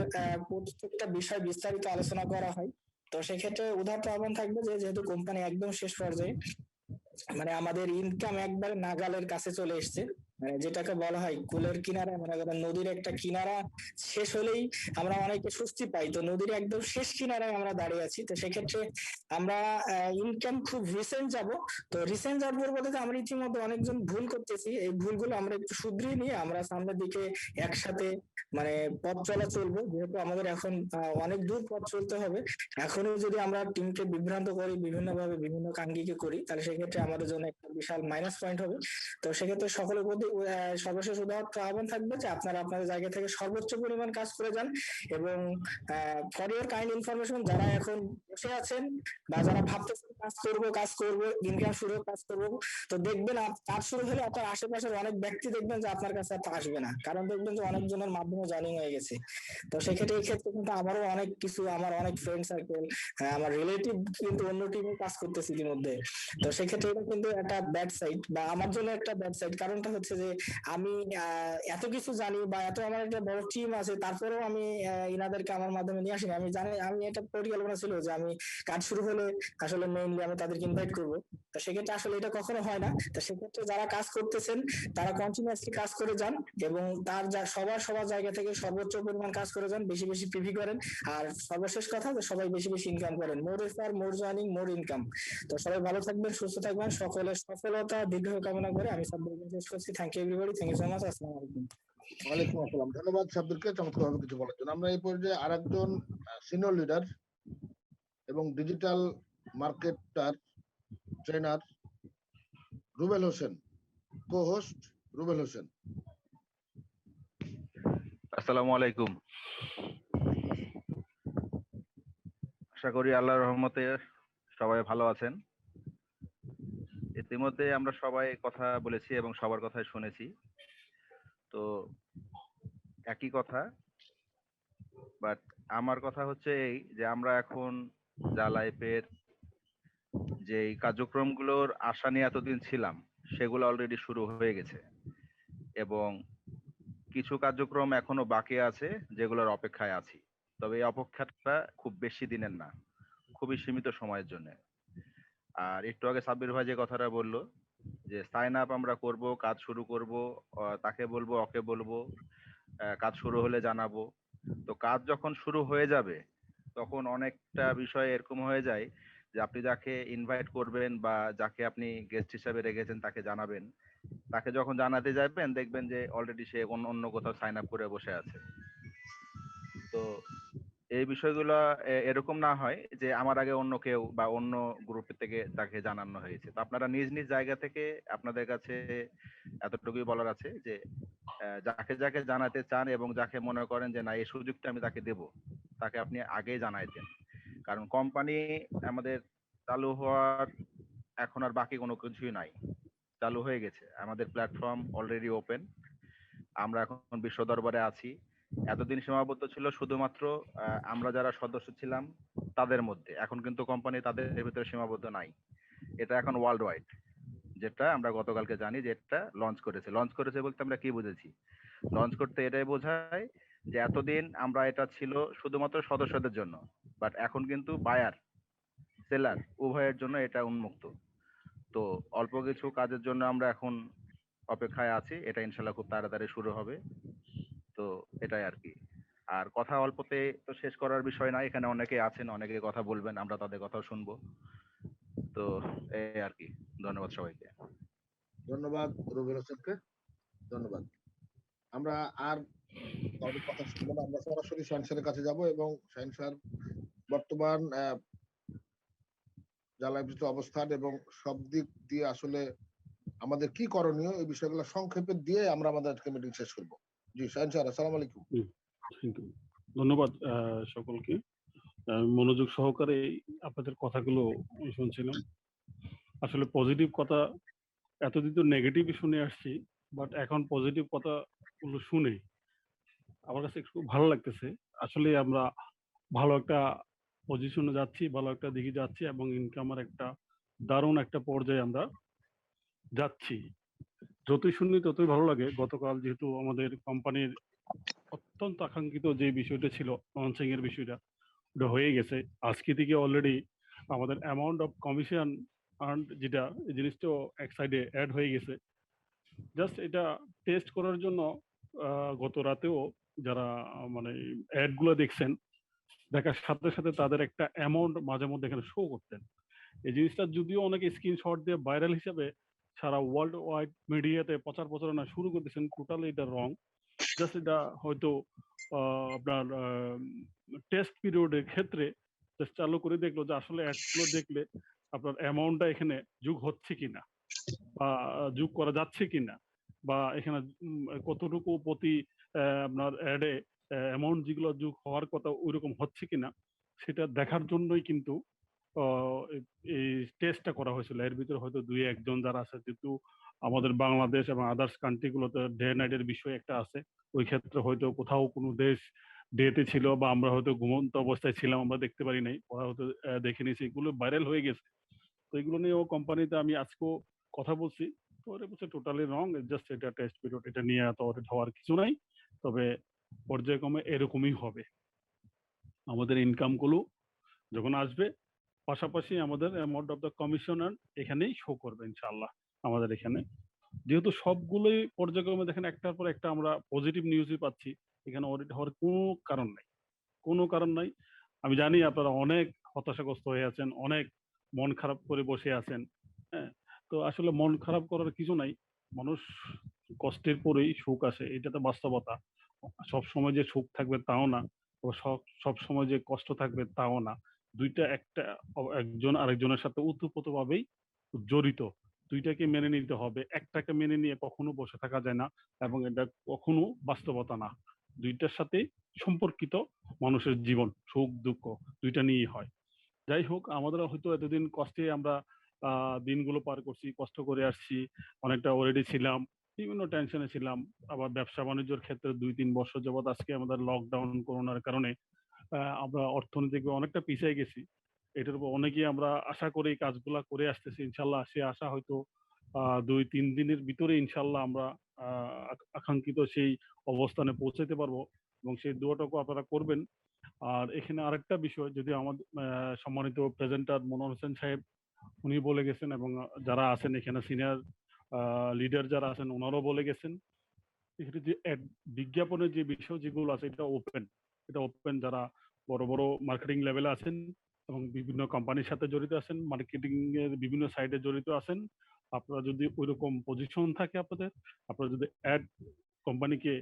S4: প্রত্যেকটা বিষয় বিস্তারিত আলোচনা করা হয়। তো সেক্ষেত্রে উদাহরণ আহ্বান থাকবে যে যেহেতু কোম্পানি একদম শেষ পর্যায়ে, মানে আমাদের ইনকাম একবার নাগালের কাছে চলে এসছে, মানে যেটাকে বলা হয় কুলের কিনারা, মানে নদীর একটা কিনারা শেষ হলেই আমরা অনেকে স্বস্তি পাই, তো নদীর একদম শেষ কিনারায় আমরা দাঁড়িয়ে আছি। তো সেক্ষেত্রে আমরা ইনকাম খুব রিসেন্ট যাব। তো রিসেন্ট যাওয়ার পরিবর্তে আমরা ইতিমধ্যে অনেকজন ভুল করতেছি, এই ভুলগুলো আমরা একটু শুধরিয়ে নিয়ে আমরা সামনের দিকে একসাথে মানে পথ চলা চলবো। যেহেতু আমাদের এখন অনেক দূর পথ চলতে হবে, এখনই যদি আমরা টিমকে বিভ্রান্ত করি, বিভিন্ন ভাবে বিভিন্ন কাঙ্ক্ষিকে করি, তাহলে সেক্ষেত্রে আমাদের জন্য একটা বিশাল মাইনাস পয়েন্ট হবে। তো সেক্ষেত্রে সকলের প্রতি সর্বশেষ উদাহরণ আহ্বান থাকবে যে আপনারা আপনাদের জায়গা থেকে সর্বোচ্চ পরিমাণ কাজ করে যান। এবং ফর ইউর কাইন্ড ইনফরমেশন, যারা এখন বসে আছেন বা যারা ভাবতেছেন কাজ করবো ইনকাম শুরু কাজ করবো, তো দেখবেন কাজ শুরু হলে আপনার আশেপাশের অনেক ব্যক্তি দেখবেন যে আপনার কাছে আর আসবে না, কারণ দেখবেন যে অনেকজনের মাধ্যমে জয়েনিং হয়ে গেছে। তো সেক্ষেত্রে এই ক্ষেত্রে কিন্তু আমারও অনেক কিছু, আমার অনেক ফ্রেন্ড সার্কেল, আমার রিলেটিভ কিন্তু অন্য টিমে কাজ করতেছে ইতিমধ্যে। তো সেক্ষেত্রে এটা কিন্তু একটা ব্যাড সাইড, বা আমার জন্য একটা ব্যাড সাইড। কারণটা হচ্ছে যে যে আমি এত কিছু জানি বা এত আমার একটা বড় টিম আছে, তারপরেও আমি ইনাদেরকে আমার মাধ্যমে নিয়ে আসিনি। আমি জানি, আমি এটা পরিকল্পনা ছিল যে আমি কাজ শুরু হলে আসলে মেইনলি আমি তাদেরকে ইনভাইট করবো। তো সেক্ষেত্রে আসলে এটা কখনো হয় না। তো সেক্ষেত্রে যারা কাজ করতেছেন তারা কন্টিনিউয়াসলি কাজ করে যান এবং তার সবার জায়গা থেকে সর্বোচ্চ পরিমাণ কাজ করে যান, বেশি বেশি পিভি করেন। আর সর্বশেষ কথা যে সবাই বেশি বেশি ইনকাম করেন, মোর রেফার, মোর জয়েনিং, মোর ইনকাম। তো সবাই ভালো থাকবেন, সুস্থ থাকবেন, সকলের সফলতা দীর্ঘ কামনা করে আমি সাব্বির শেষ করছি। Thank you everybody, thank you so much, আসসালামু আলাইকুম।
S14: ওয়ালাইকুম আসসালাম। ধন্যবাদ সাব্বিরকে চমৎকারভাবে কিছু বলার জন্য। আমরা এই পর্যায়ে আরেকজন সিনিয়র লিডার এবং digital marketer trainer Rubel Hossain, co host Rubel Hossain.
S16: আসসালামু আলাইকুম। আশা করি আল্লাহর রহমতে সবাই ভালো আছেন। ইতিমধ্যে আমরা সবাই কথা বলেছি এবং সবার কথাই শুনেছি। তো একই কথা, বাট আমার কথা হচ্ছে এই যে আমরা এখন যা লাইফের যে কার্যক্রমগুলোর আশা নিয়ে এতদিন ছিলাম সেগুলো অলরেডি শুরু হয়ে গেছে এবং কিছু কার্যক্রম এখনো বাকি আছে যেগুলোর অপেক্ষায় আছি। তবে এই অপেক্ষাটা খুব বেশি দিনের না, খুবই সীমিত সময়ের জন্য। আর একটু আগে সাব্বির ভাই যে কথাটা বললো যে সাইন আপ আমরা করব, কাজ শুরু করব, তাকে বলবো, ওকে বলবো, কাজ শুরু হলে জানাবো। তো কাজ যখন শুরু হয়ে যাবে তখন অনেকটা বিষয় এরকম হয়ে যায় যে আপনি যাকে ইনভাইট করবেন বা যাকে আপনি গেস্ট হিসাবে রেখেছেন তাকে জানাবেন, তাকে যখন জানাতে যাবেন দেখবেন যে অলরেডি সে অন্য কোথাও সাইন আপ করে বসে আছে। তো এই বিষয়গুলো এরকম না হয় যে আমার আগে অন্য কেউ বা অন্য গ্রুপের থেকে তাকে জানানো হয়েছে। তো আপনারা নিজ নিজ জায়গা থেকে আপনাদের কাছে এতটুকুই বলার আছে যে যাকে যাকে জানাতে চান এবং যাকে মনে করেন যে না এই সুযোগটা আমি তাকে দেব, তাকে আপনি আগেই জানাই দেন। কারণ কোম্পানি আমাদের চালু হওয়ার এখন আর বাকি কোনো কিছুই নাই, চালু হয়ে গেছে। আমাদের প্ল্যাটফর্ম অলরেডি ওপেন, আমরা এখন বিশ্ব দরবারে আছি। এতদিন সীমাবদ্ধ ছিল শুধুমাত্র আমরা যারা সদস্য ছিলাম তাদের মধ্যে, এখন কিন্তু কোম্পানি তাদের ভিতরে সীমাবদ্ধ নাই। এটা এখন ওয়ার্ল্ড ওয়াইড, যেটা আমরা গতকালকে জানি যে এটা লঞ্চ করেছে বলতে আমরা কি বুঝেছি? লঞ্চ করতে এটাই বোঝায় যে এতদিন আমরা এটা ছিল শুধুমাত্র সদস্যদের জন্য, বাট এখন কিন্তু বায়ার সেলার উভয়ের জন্য এটা উন্মুক্ত। তো অল্প কিছু কাজের জন্য আমরা এখন অপেক্ষায় আছি, এটা ইনশাল্লাহ খুব তাড়াতাড়ি শুরু হবে। তো এটাই আর কি। আর কথা অল্পতে তো শেষ করার বিষয় না, এখানে অনেকে আছেন, অনেকে কথা বলবেন, আমরা তাদের কথাও শুনবো। তো এই আর কি। ধন্যবাদ সবাইকে।
S14: ধন্যবাদ রুবেল হোসেনকে, ধন্যবাদ। আমরা আর কারোর কথা শুনবো না, আমরা সরাসরি শাহিন স্যারের কাছে যাব এবং শাহিন স্যার বর্তমান জ্বালাইবিত অবস্থান এবং সব দিক দিয়ে আসলে আমাদের কি করণীয় এই বিষয়গুলো সংক্ষেপে দিয়ে আমরা আমাদের আজকে মিটিং শেষ করব। জি শাহিন স্যার, আসসালামু আলাইকুম।
S2: ধন্যবাদ সকলকে। মনোযোগ সহকারে আপনাদের কথাগুলো শুনছিলাম। আসলে পজিটিভ কথা, এতদিন তো নেগেটিভই শুনে আসছি, বাট এখন পজিটিভ কথাগুলো শুনে আমার কাছে একটু ভালো লাগতেছে। আসলে আমরা ভালো একটা পজিশনে যাচ্ছি, ভালো একটা দিকে যাচ্ছি এবং ইনকামের একটা দারুণ একটা পর্যায়ে আমরা যাচ্ছি। যতই শুনি ততই ভালো লাগে। গতকাল যেহেতু আমাদের কোম্পানির অত্যন্ত আকাঙ্ক্ষিত যে বিষয়টা ছিল লঞ্চিং এর বিষয়টা, ওটা হয়ে গেছে। আজকে থেকে অলরেডি আমাদের অ্যামাউন্ট অফ কমিশন আর্ন যেটা, এই জিনিসটাও এক সাইডে অ্যাড হয়ে গেছে। জাস্ট এটা টেস্ট করার জন্য গত রাতেও যারা মানে অ্যাড গুলো দেখছেন, দেখার সাথে সাথে তাদের একটা অ্যামাউন্ট মাঝে মধ্যে এখানে শো করতেন। এই জিনিসটা যদিও অনেকে স্ক্রিনশট দিয়ে ভাইরাল হিসেবে সারা ওয়ার্ল্ড ওয়াইড মিডিয়াতে প্রচার প্রচারণা শুরু করতেছেন, টোটালি এটা রং। জাস্ট এটা হয়তো আপনার টেস্ট পিরিয়ডের ক্ষেত্রে জাস্ট চালু করে দেখলো যে আসলে অ্যাডগুলো দেখলে আপনার অ্যামাউন্টটা এখানে যোগ হচ্ছে কিনা বা যোগ করা যাচ্ছে কিনা, বা এখানে কতটুকু প্রতি আপনার অ্যাডে অ্যামাউন্ট যেগুলো যোগ হওয়ার কথা ওইরকম হচ্ছে কিনা সেটা দেখার জন্যই কিন্তু এই টেস্টটা করা হয়েছিল। এর ভিতরে হয়তো দুই একজন যারা আছে, যেহেতু আমাদের বাংলাদেশ এবং আদার্স কান্ট্রিগুলোতে ডে নাইটের বিষয় একটা আছে, ওই ক্ষেত্রে হয়তো কোথাও কোনো দেশ ডেতে ছিল বা আমরা হয়তো ঘুমন্ত অবস্থায় ছিলাম, আমরা দেখতে পারি নাই, ওরা হয়তো দেখে নিয়েছে, এগুলো ভাইরাল হয়ে গেছে। তো এগুলো নিয়েও কোম্পানিতে আমি আজকেও কথা বলছি পরে বলছে টোটালি রং, জাস্ট এটা টেস্ট পিরিয়ড, এটা নিয়ে এত অডিট হওয়ার কিছু নাই, তবে পর্যায়ক্রমে এরকমই হবে। আমাদের ইনকাম গুলো যখন আসবে পাশাপাশি আমাদের অ্যামাউন্ট অফ দ্য কমিশনার এখানেই শো করবে ইনশাআল্লাহ। আমাদের এখানে যেহেতু সবগুলোই পর্যায়ক্রমে দেখেন একটার পর একটা আমরা পজিটিভ নিউজই পাচ্ছি, এখানে অডিট হওয়ার কোনো কারণ নাই, কোনো কারণ নাই। আমি জানি আপনারা অনেক হতাশাগ্রস্ত হয়ে আছেন, অনেক মন খারাপ করে বসে আছেন, হ্যাঁ, তো আসলে মন খারাপ করার কিছু নাই। মানুষ কষ্টের পরেই সুখ আসে, এটা তো বাস্তবতা। সব সময় যে সুখ থাকবে তাও না, সব সময় যে কষ্ট থাকবে তাও না। দুইটা একটা একজন আরেকজনের সাথে ওতপ্রোতভাবেই জড়িত, দুইটাকে মেনে নিতে হবে। একটাকে মেনে নিয়ে কখনো বসে থাকা যায় না, এবং এটা কখনো বাস্তবতা না। দুইটার সাথে সম্পর্কিত মানুষের জীবন, সুখ দুঃখ দুইটা নিয়েই হয়। যাই হোক, আমাদের হয়তো এতদিন কষ্টে আমরা দিনগুলো পার করছি, কষ্ট করে আসছি, অনেকটা অলরেডি ছিলাম, বিভিন্ন টেনশনে ছিলাম। আবার ব্যবসা বাণিজ্যের ক্ষেত্রে 2-3 বছর যাবত আজকে আমাদের লকডাউন করোনার কারণে আমরা অর্থনৈতিক অনেকটা পিছিয়ে গেছি। এটার উপর অনেকেই আমরা আশা করে এই কাজগুলা করে আসতেছি। ইনশাল্লাহ সে আশা হয়তো 2-3 দিনের ভিতরে ইনশাল্লাহ আমরা আকাঙ্ক্ষিত সেই অবস্থানে পৌঁছাতে পারবো, এবং সেই দোয়াটাকে আপনারা করবেন। আর এখানে আরেকটা বিষয়, যদি আমাদের সম্মানিত প্রেজেন্টার মনোয়ার হোসেন সাহেব উনি বলে গেছেন, এবং যারা আছেন এখানে সিনিয়র লিডার যারা আছেন ওনারাও বলে গেছেন, এখানে যে বিজ্ঞাপনের যে বিষয় যেগুলো আছে এটা ওপেন। যারা বড় বড় মার্কেটিং লেভেলে আছেন এবং বিভিন্ন কোম্পানির সাথে জড়িত আছেন, মার্কেটিং এর বিভিন্ন সাইডে জড়িত আছেন, আপনারা যদি ওইরকম পজিশন থাকে আপনারা যদি অ্যাড কোম্পানিকে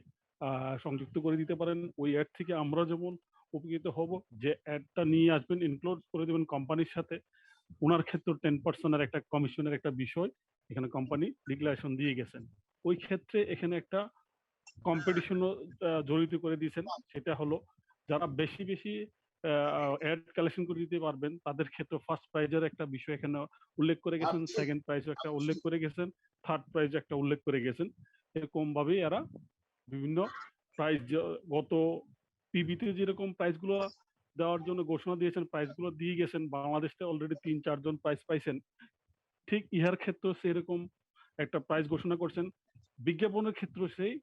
S2: সংযুক্ত করে দিতে পারেন, ওই অ্যাড থেকে আমরা যেমন উপকৃত হব, যে অ্যাডটা নিয়ে আসবেন ইনক্লুড করে দেবেন কোম্পানির সাথে, ওনার ক্ষেত্রে 10% একটা কমিশনের একটা বিষয় এখানে কোম্পানি ডিক্লারেশন দিয়ে গেছেন। ওই ক্ষেত্রে এখানে একটা কম্পিটিশনও জড়িত করে দিয়েছেন, সেটা হলো যারা বেশি বেশি অ্যাড কালেকশন করে দিতে পারবেন তাদের ক্ষেত্রে ফার্স্ট প্রাইজের একটা বিষয় এখানে উল্লেখ করে গেছেন, সেকেন্ড প্রাইজও একটা উল্লেখ করে গেছেন, থার্ড প্রাইজ একটা উল্লেখ করে গেছেন। এরকম ভাবেই এরা বিভিন্ন প্রাইজ গত পিবিতে যেরকম প্রাইজগুলো দেওয়ার জন্য ঘোষণা দিয়েছেন, প্রাইজগুলো দিয়ে গেছেন, বাংলাদেশে অলরেডি 3-4 জন প্রাইজ পাইছেন। ঠিক ইহার ক্ষেত্রে সেরকম একটা প্রাইজ ঘোষণা করছেন, বিজ্ঞাপনের ক্ষেত্রে সেই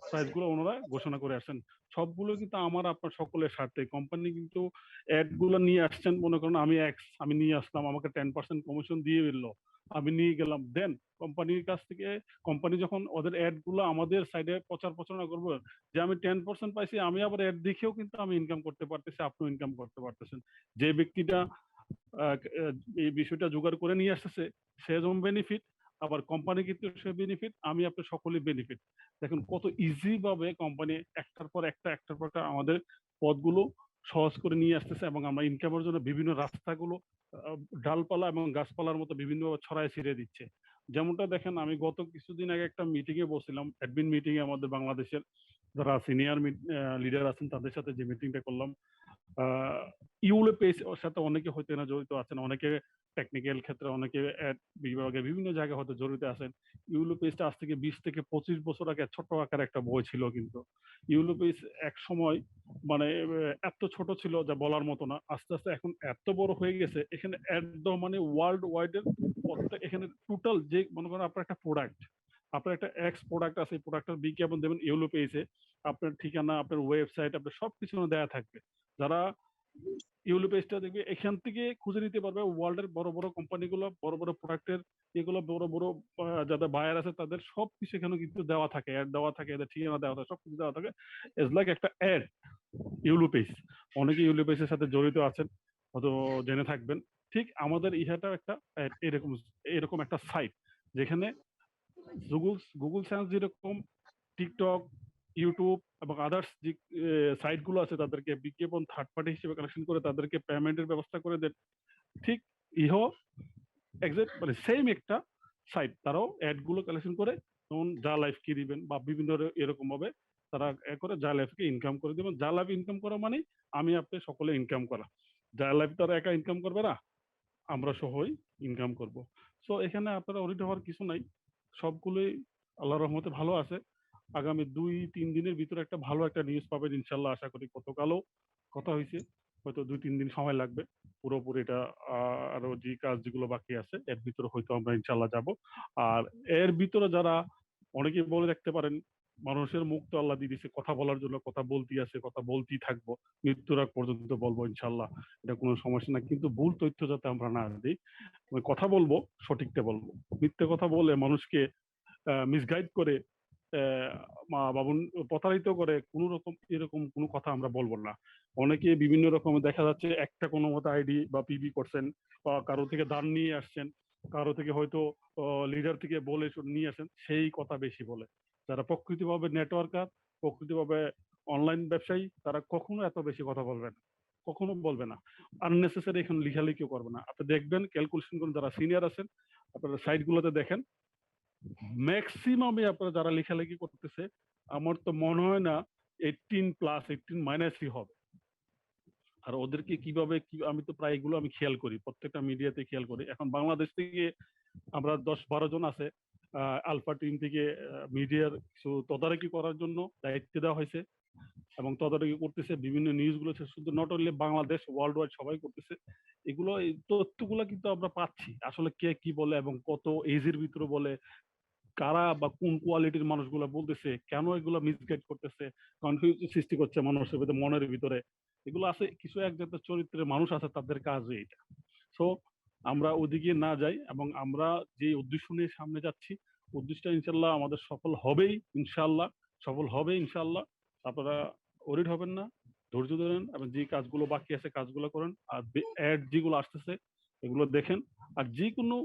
S2: প্রাইসগুলো ওনারা ঘোষণা করে আসছেন। সবগুলো কিন্তু আমার আপনার সকলের স্বার্থে। কোম্পানি কিন্তু অ্যাড গুলো নিয়ে আসছেন, মনে করেন আমি নিয়ে আসলাম, আমাকে 10% কমিশন দিয়ে দিল, আমি নিয়ে গেলাম, দেন কোম্পানির কাছ থেকে কোম্পানি যখন ওদের অ্যাড গুলো আমাদের সাইডে প্রচারণা করবো যে আমি 10% পাইছি, আমি আবার অ্যাড দেখেও কিন্তু আমি ইনকাম করতে পারতেছি, আপনিও ইনকাম করতে পারতেছেন। যে ব্যক্তিটা এই বিষয়টা জোগাড় করে নিয়ে আসতেছে সে যেমন বেনিফিট, আবার কোম্পানি কিন্তু সে বেনিফিট, আমি আপনি সকলেই বেনিফিট। দেখুন কত ইজি ভাবে কোম্পানি একটার পর একটা আমাদের পথগুলো সহজ করে নিয়ে আসতেছে, এবং আমরা ইনকামের জন্য বিভিন্ন রাস্তাগুলো ডালপালা এবং গাছপালার মতো বিভিন্ন ছড়ায় ছিড়ে দিচ্ছে। যেমনটা দেখেন, আমি গত কিছুদিন আগে একটা মিটিং এ বসছিলাম, অ্যাডমিন মিটিং এ, আমাদের বাংলাদেশের যারা সিনিয়র লিডার আছেন তাদের সাথে যে মিটিংটা করলাম, ইউলে পেজ ওর সাথে অনেকে হয়তো না জড়িত আছেন, অনেকে টেকনিক্যাল ক্ষেত্রে, অনেকে বিভাগে বিভিন্ন জায়গায় হয়তো জড়িত আছেন। ইউলো পেজটা আজ থেকে 20 থেকে 25 বছর আগে ছোট আকার একটা বই ছিল, কিন্তু ইউলো পেজ এক সময় মানে এত ছোট ছিল যা বলার মতো না, আস্তে আস্তে এখন এত বড় হয়ে গেছে। এখানে একদম মানে ওয়ার্ল্ড ওয়াইড এর এখানে টোটাল যে মনে করেন আপনার একটা প্রোডাক্ট, আপনার একটা এক্স প্রোডাক্ট আছে, এই প্রোডাক্টের বিজ্ঞাপন দেবেন ইউলো পেজে, আপনার ঠিকানা, আপনার ওয়েবসাইট, আপনার সবকিছু দেওয়া থাকবে। যারা ইউলো পেজটা দেখবে এখান থেকে খুঁজে নিতে পারবে ওয়ার্ল্ডের বড় বড় কোম্পানিগুলো, বড় বড় প্রোডাক্টের এগুলো, বড় বড় যাদের বায়ার আছে তাদের সবকিছু এখানে কিন্তু দেওয়া থাকে, অ্যাড দেওয়া থাকে, এদের ঠিকানা দেওয়া থাকে, সবকিছু দেওয়া থাকে। ইটস লাইক একটা অ্যাড ইউলো পেজ। অনেকে ইউলো পেজের সাথে জড়িত আছেন, হয়তো জেনে থাকবেন। ঠিক আমাদের ইহাটাও একটা এরকম একটা সাইট, যেখানে গুগল সার্চ যেরকম টিকটক, ইউটিউব এবং আদার্স যে সাইট গুলো আছে তাদেরকে বিজ্ঞাপন থার্ড পার্টি হিসেবে কালেকশন করে তাদেরকে পেমেন্টের ব্যবস্থা করে দেন, ঠিক ইহো এক্সাক্ট মানে সেম একটা সাইট, তারাও অ্যাড গুলো কালেকশন করে, যেমন যা লাইফ কি দিবেন বা বিভিন্ন এরকম ভাবে তারা করে যা লাইফকে ইনকাম করে দেবেন। যা লাইফ ইনকাম করা মানে আমি আপনি সকলে ইনকাম করা, যা লাইফ তারা একা ইনকাম করবে না, আমরা সহই ইনকাম করব। সো এখানে আপনারা অডিট হওয়ার কিছু নাই, সবগুলোই আল্লাহর রহমতে ভালো আছে। আগামী 2-3 দিনের ভিতরে একটা ভালো একটা নিউজ পাবেন ইনশাল্লাহ, আশা করি। গতকালও কথা হয়েছে, হয়তো 2-3 দিন সময় লাগবে পুরোপুরি এটা আরো যে কাজ যেগুলো বাকি আছে এর ভিতরে হয়তো আমরা ইনশাল্লাহ যাব। আর এর ভিতরে যারা অনেকেই বলে রাখতে পারেন মানুষের মুখ তো আল্লাহ দিয়ে দিয়েছে কথা বলার জন্য, কথা বলতেই আছে, কথা বলতেই থাকবো, মৃত্যুর আগ পর্যন্ত বলবো ইনশাল্লাহ, এটা কোনো সমস্যা না। কিন্তু ভুল তথ্য যাতে আমরা না দিই, কথা বলবো সঠিকটা বলবো। মিথ্যে কথা বলে মানুষকে মিসগাইড করে মা বাবুন প্রতারিত করে কোনো রকম এরকম কোনো কথা আমরা বলবো না। অনেকে বিভিন্ন রকম দেখা যাচ্ছে একটা কোনো মতো আইডি বা পিবি করছেন, বা কারো থেকে দান নিয়ে আসছেন, কারো থেকে হয়তো লিডার থেকে বলে নিয়ে আসেন, সেই কথা বেশি বলে। যারা প্রকৃতিভাবে নেটওয়ার্কার, প্রকৃতিভাবে অনলাইন ব্যবসায়ী, তারা কখনো এত বেশি কথা বলবে না, কখনো বলবে না। আননেসেসারি এখন লিখালিখিও করবে না। আপনি দেখবেন ক্যালকুলেশন করুন, যারা সিনিয়র আছেন আপনারা সাইট গুলোতে দেখেন, ম্যাক্সিমামে আপনারা যারা লেখালেখি করতেছে আমার তো মনে হয় না 18+, 18- হবে। আর ওদেরকে কিভাবে আমি তো প্রায় এগুলো আমি খেয়াল করি, প্রত্যেকটা মিডিয়াতে খেয়াল করি। এখন বাংলাদেশ থেকে আমরা 10-12 জন আছে আলফা টিম থেকে মিডিয়ার কিছু তদারকি করার জন্য দায়িত্ব দেওয়া হয়েছে, এবং তদারকি করতেছে বিভিন্ন নিউজ গুলো, শুধু not only Bangladesh, world wide সবাই করতেছে এগুলো। এই তথ্যগুলো কিন্তু আমরা পাচ্ছি আসলে কে কি বলে এবং কত এজের ভিতরে বলে, কারা বা কোন কোয়ালিটির মানুষগুলো বলতেছে, কেন এগুলো মিসগাইড করতেছে, কনফিউজ সৃষ্টি করছে মানুষের ভিতরে, মনের ভিতরে। এগুলো আছে কিছু এক জাতের চরিত্রের মানুষ আছে, তাদের কাজ এটা। সো আমরা ওদিকে না যাই, এবং আমরা যে উদ্দেশ্য নিয়ে সামনে যাচ্ছি, উদ্দেশ্যটা ইনশাল্লাহ আমাদের সফল হবেই, ইনশাল্লাহ সফল হবে ইনশাল্লাহ। আপনারা ওরিড হবেন না, ধৈর্য ধরেন, এবং যে কাজগুলো বাকি আছে কাজগুলো করেন। আর অ্যাড যেগুলো আসতেছে এগুলো দেখেন। আর যে কোনো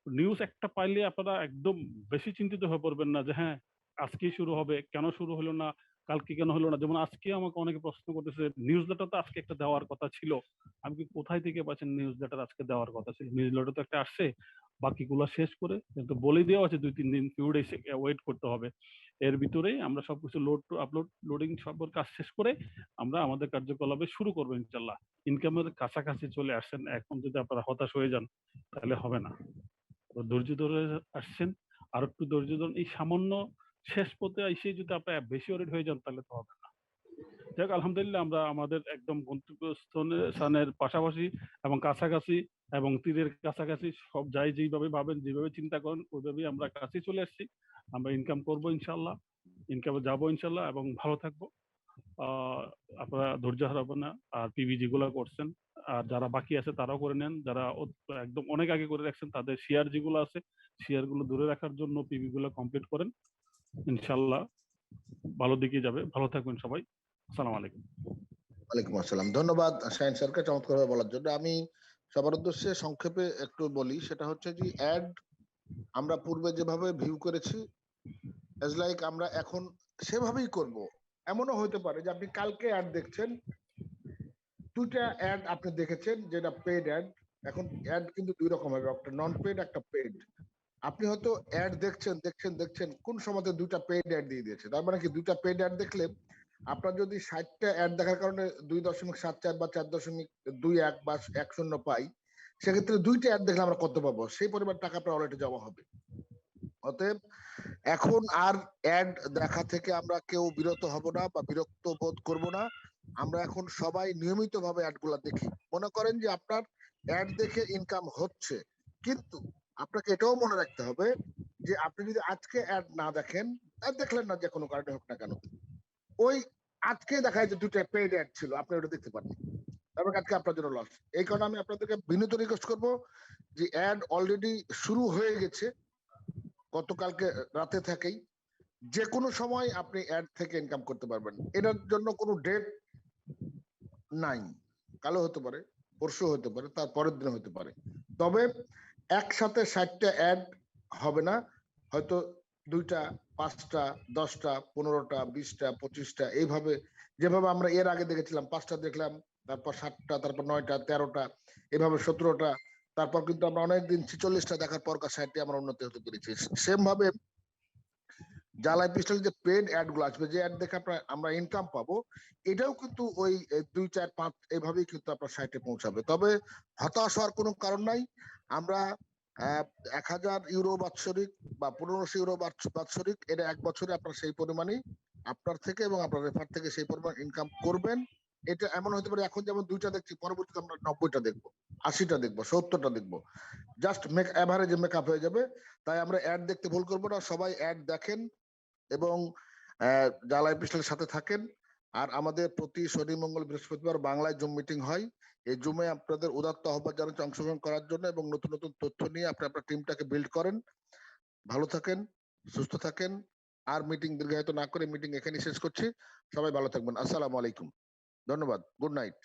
S2: নিউজ একটা পাইলে আপনারা একদম বেশি চিন্তিত হয়ে পড়বেন না যে হ্যাঁ আজকেই শুরু হবে, কেন শুরু হলো না, কালকে কেন হলো না। যেমন আজকে আমাকে অনেকে প্রশ্ন করতেছে নিউজ লেটার তো আজকে একটা দেওয়ার কথা ছিল, আমি কি কোথায় থেকে পাচ্ছেন নিউজ লেটার আজকে দেওয়ার কথা ছিল? নিউজ লেটার তো একটা আসছে, বাকিগুলো শেষ করে কিন্তু বলে দেওয়া আছে 2-3 দিন ফিউ ডেজ ওয়েট করতে হবে। এর ভিতরেই আমরা সবকিছু লোড টু আপলোড লোডিং সব কাজ শেষ করে আমরা আমাদের কার্যকলাপে শুরু করবো ইনশাল্লাহ। ইনকামের কাছাকাছি চলে আসছেন, এখন যদি আপনারা হতাশ হয়ে যান তাহলে হবে না। ধৈর্য ধরে আসছেন, আর একটু ধৈর্য ধরুন। এই সামান্য শেষ পথে এসে যদি আপনার বেশি ওরিড হয়ে যান তাহলে তো হবে না। যাক আলহামদুলিল্লাহ, আমরা আমাদের একদম গন্তব্যস্থানের পাশাপাশি এবং কাছাকাছি এবং তীরের কাছাকাছি সব যাই যেভাবে ভাবেন, যেভাবে চিন্তা করেন ওইভাবেই আমরা কাছে চলে আসছি। আমরা ইনকাম করবো ইনশাল্লাহ, ইনকামে যাবো ইনশাল্লাহ, এবং ভালো থাকবো। আপনারা ধৈর্য হারাবেন না। আর পিভি যেগুলো করছেন আর যারা বাকি আছে তারাও করে নেন, যারা একদম অনেক আগে করে রাখছেন তাদের শেয়ার যেগুলো আছে শেয়ার গুলো ধরে রাখার জন্য পিভি গুলো কমপ্লিট করেন, ইনশাল্লাহ ভালো দিকে যাবে। ভালো থাকবেন সবাই, আসসালামু আলাইকুম।
S14: ওয়ালাইকুম আসসালাম। ধন্যবাদ শাহিন স্যারকে চমৎকারভাবে বলার জন্য। আমি সবার উদ্দেশ্যে সংক্ষেপে একটু বলি, সেটা হচ্ছে যে অ্যাড আমরা পূর্বে যেভাবে ভিউ করেছি এজ লাইক আমরা এখন সেভাবেই করব। এমনও হতে পারে যে আপনি কালকে অ্যাড দেখছেন, দুইটা অ্যাড আপনি দেখেছেন যেটা পেড অ্যাড। এখন অ্যাড কিন্তু দুই রকম হবে, একটা নন পেড একটা পেড। আপনি হয়তো অ্যাড দেখছেন কোন সময়তে দুইটা পেড অ্যাড দিয়ে দিয়েছে। তার মানে কি দুইটা পেড অ্যাড দেখলে আপনার যদি 60টা অ্যাড দেখার কারণে 2.74 বা 4.21 বা 10 পাই, সেক্ষেত্রে দুইটা অ্যাড দেখলে আমরা কত পাবো, সেই পরিমাণ টাকা আপনার অলরেডি জমা হবে। অতএব এখন আর অ্যাড দেখা থেকে আমরা কেউ বিরত হব না বা বিরক্ত বোধ করব না। আমরা এখন সবাই নিয়মিতভাবে অ্যাড গুলা দেখি। মনে করেন যে আপনার অ্যাড দেখে ইনকাম হচ্ছে, কিন্তু আপনাকে এটাও মনে রাখতে হবে যে আপনি যদি আজকে অ্যাড না দেখেন, অ্যাড দেখলেন না যে কোনো কারণে হোক না কেন, ওই আজকে দেখায় যে দুটো পেইড অ্যাড ছিল আপনি ওটা দেখতে পারেন, তারপর আজকে আপনার জন্য লস। এই কারণে আমি আপনাদেরকে বিনীত রিকোয়েস্ট করবো যে অ্যাড অলরেডি শুরু হয়ে গেছে গতকালকে রাতে থেকেই, যে কোনো সময় আপনি অ্যাড থেকে ইনকাম করতে পারবেন। এটার জন্য কোনো ডেট নাই, কালো হতে পারে, পরশু হতে পারে, তার পরের দিন হতে পারে। তবে একসাথে 60টা অ্যাড হবে না, হয়তো 2টা 5টা 10টা 15টা 20টা 25টা, এইভাবে যেভাবে আমরা এর আগে দেখেছিলাম 5টা দেখলাম, তারপর 7টা, তারপর 9টা 13টা, এভাবে 17টা, তারপর কিন্তু আমরা অনেকদিন 46টা দেখার পর 60টা আমরা উন্নতি হতে পেরেছি। সেম ভাবে জ্বালাই পিস্টল যে পেড অ্যাড গুলো আসবে, যে অ্যাড দেখে আমরা ইনকাম পাবো, এটাও কিন্তু ওই 2, 4, 5 এইভাবেই কিন্তু আপনার সাইটে পৌঁছাবে। তবে হতাশ হওয়ার কোনো কারণ নাই। আমরা 1000 ইউরো বাৎসরিক বা 1500 ইউরো বাৎসরিক, এটা 1 বছরে আপনার সেই পরিমাণই আপনার থেকে এবং আপনার রেফার থেকে সেই পরিমাণ ইনকাম করবেন এটা এমন হতে পারে এখন যেমন 2টা দেখছি, পরবর্তীতে আমরা 90টা দেখবো, 80টা দেখবো, 70টা দেখবো, জাস্ট অ্যাভারেজে মেকআপ হয়ে যাবে। তাই আমরা অ্যাড দেখতে ভুল করবো না, সবাই অ্যাড দেখেন এবং জালা এপিসোডের সাথে থাকেন। আর আমাদের প্রতি শনি মঙ্গল বৃহস্পতিবার বাংলায় জুম মিটিং হয়। এই জুমে আপনাদের উদাত্ত আহ্বান জানাচ্ছি অংশগ্রহণ করার জন্য এবং নতুন নতুন তথ্য নিয়ে আপনি আপনার টিমটাকে বিল্ড করেন। ভালো থাকেন, সুস্থ থাকেন। আর মিটিং দীর্ঘায়িত না করে মিটিং এখানেই শেষ করছি। সবাই ভালো থাকবেন। আসসালামু আলাইকুম, ধন্যবাদ, গুড নাইট।